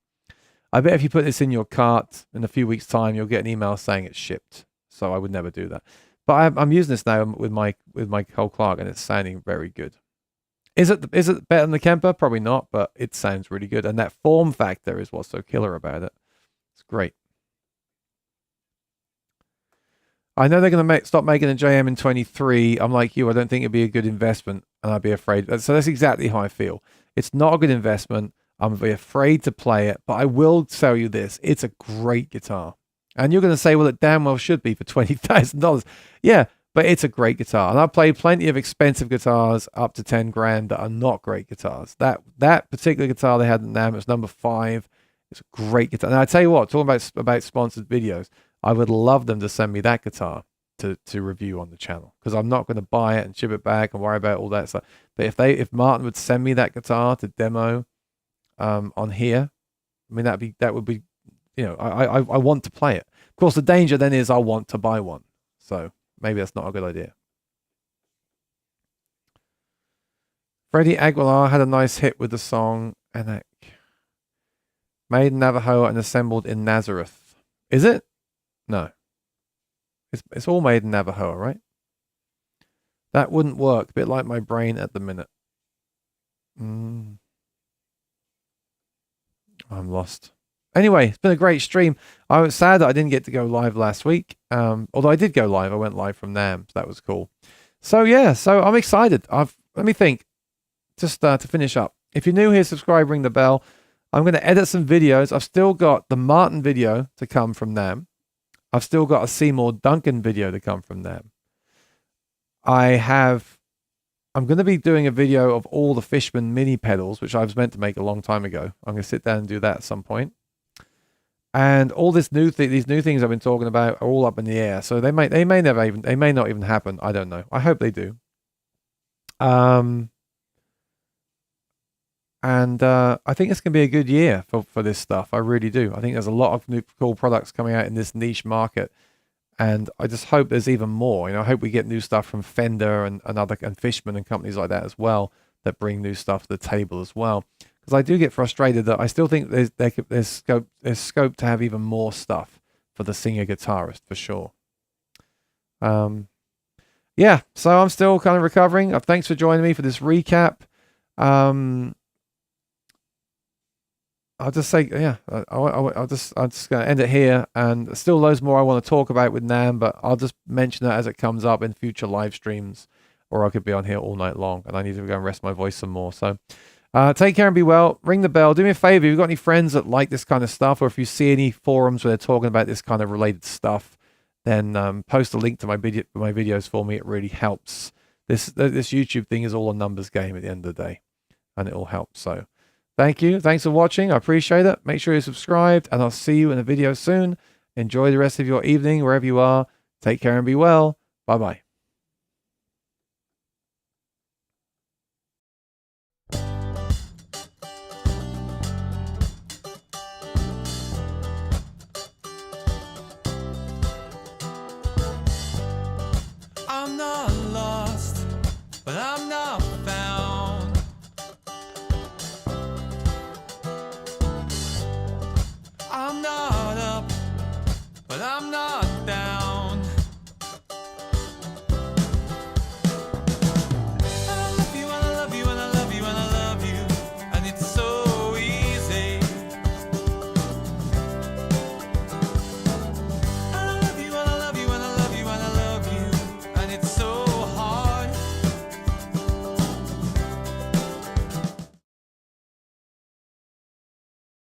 I bet if you put this in your cart in a few weeks' time, you'll get an email saying it's shipped. So I would never do that. But I'm using this now with my Cole Clark, and it's sounding very good. Is it better than the Kemper? Probably not, but it sounds really good. And that form factor is what's so killer about it. It's great. I know they're going to stop making a JM in 23. I'm like you. I don't think it'd be a good investment, and I'd be afraid. So that's exactly how I feel. It's not a good investment. I'm very afraid to play it, but I will tell you this. It's a great guitar. And you're going to say, well, it damn well should be for $20,000. Yeah, but it's a great guitar. And I've played plenty of expensive guitars up to 10 grand that are not great guitars. That particular guitar they had in NAMM, it's number 5. It's a great guitar. And I tell you what, talking about sponsored videos, I would love them to send me that guitar to review on the channel, because I'm not going to buy it and ship it back and worry about all that stuff. But if Martin would send me that guitar to demo on here, I mean, that would be, you know, I want to play it. Of course, the danger then is I'll want to buy one. So maybe that's not a good idea. Freddie Aguilar had a nice hit with the song Anak. Made in Navajo and assembled in Nazareth. Is it? No. It's all made in Navajo, right? That wouldn't work. A bit like my brain at the minute. I'm lost. Anyway, it's been a great stream. I was sad that I didn't get to go live last week. Although I did go live. I went live from NAMM. So that was cool. So yeah, so I'm excited. Let me think. Just to finish up. If you're new here, subscribe, ring the bell. I'm going to edit some videos. I've still got the Martin video to come from NAMM. I've still got a Seymour Duncan video to come from NAMM. I'm going to be doing a video of all the Fishman mini pedals, which I was meant to make a long time ago. I'm going to sit down and do that at some point. And all these new things I've been talking about are all up in the air. So they may not even happen. I don't know. I hope they do. And I think it's going to be a good year for this stuff. I really do. I think there's a lot of new cool products coming out in this niche market. And I just hope there's even more. You know, I hope we get new stuff from Fender and Fishman and companies like that as well, that bring new stuff to the table as well. Because I do get frustrated that I still think there's scope to have even more stuff for the singer guitarist for sure. Yeah, so I'm still kind of recovering. Thanks for joining me for this recap. I'll just say, yeah, I'm just going to end it here. And still loads more I want to talk about with NAMM, but I'll just mention that as it comes up in future live streams, or I could be on here all night long, and I need to go and rest my voice some more. So Take care and be well. Ring the bell. Do me a favor. If you've got any friends that like this kind of stuff, or if you see any forums where they're talking about this kind of related stuff, then post a link to my videos for me. It really helps. This YouTube thing is all a numbers game at the end of the day, and it all helps. So thank you. Thanks for watching. I appreciate it. Make sure you're subscribed, and I'll see you in a video soon. Enjoy the rest of your evening wherever you are. Take care and be well. Bye-bye.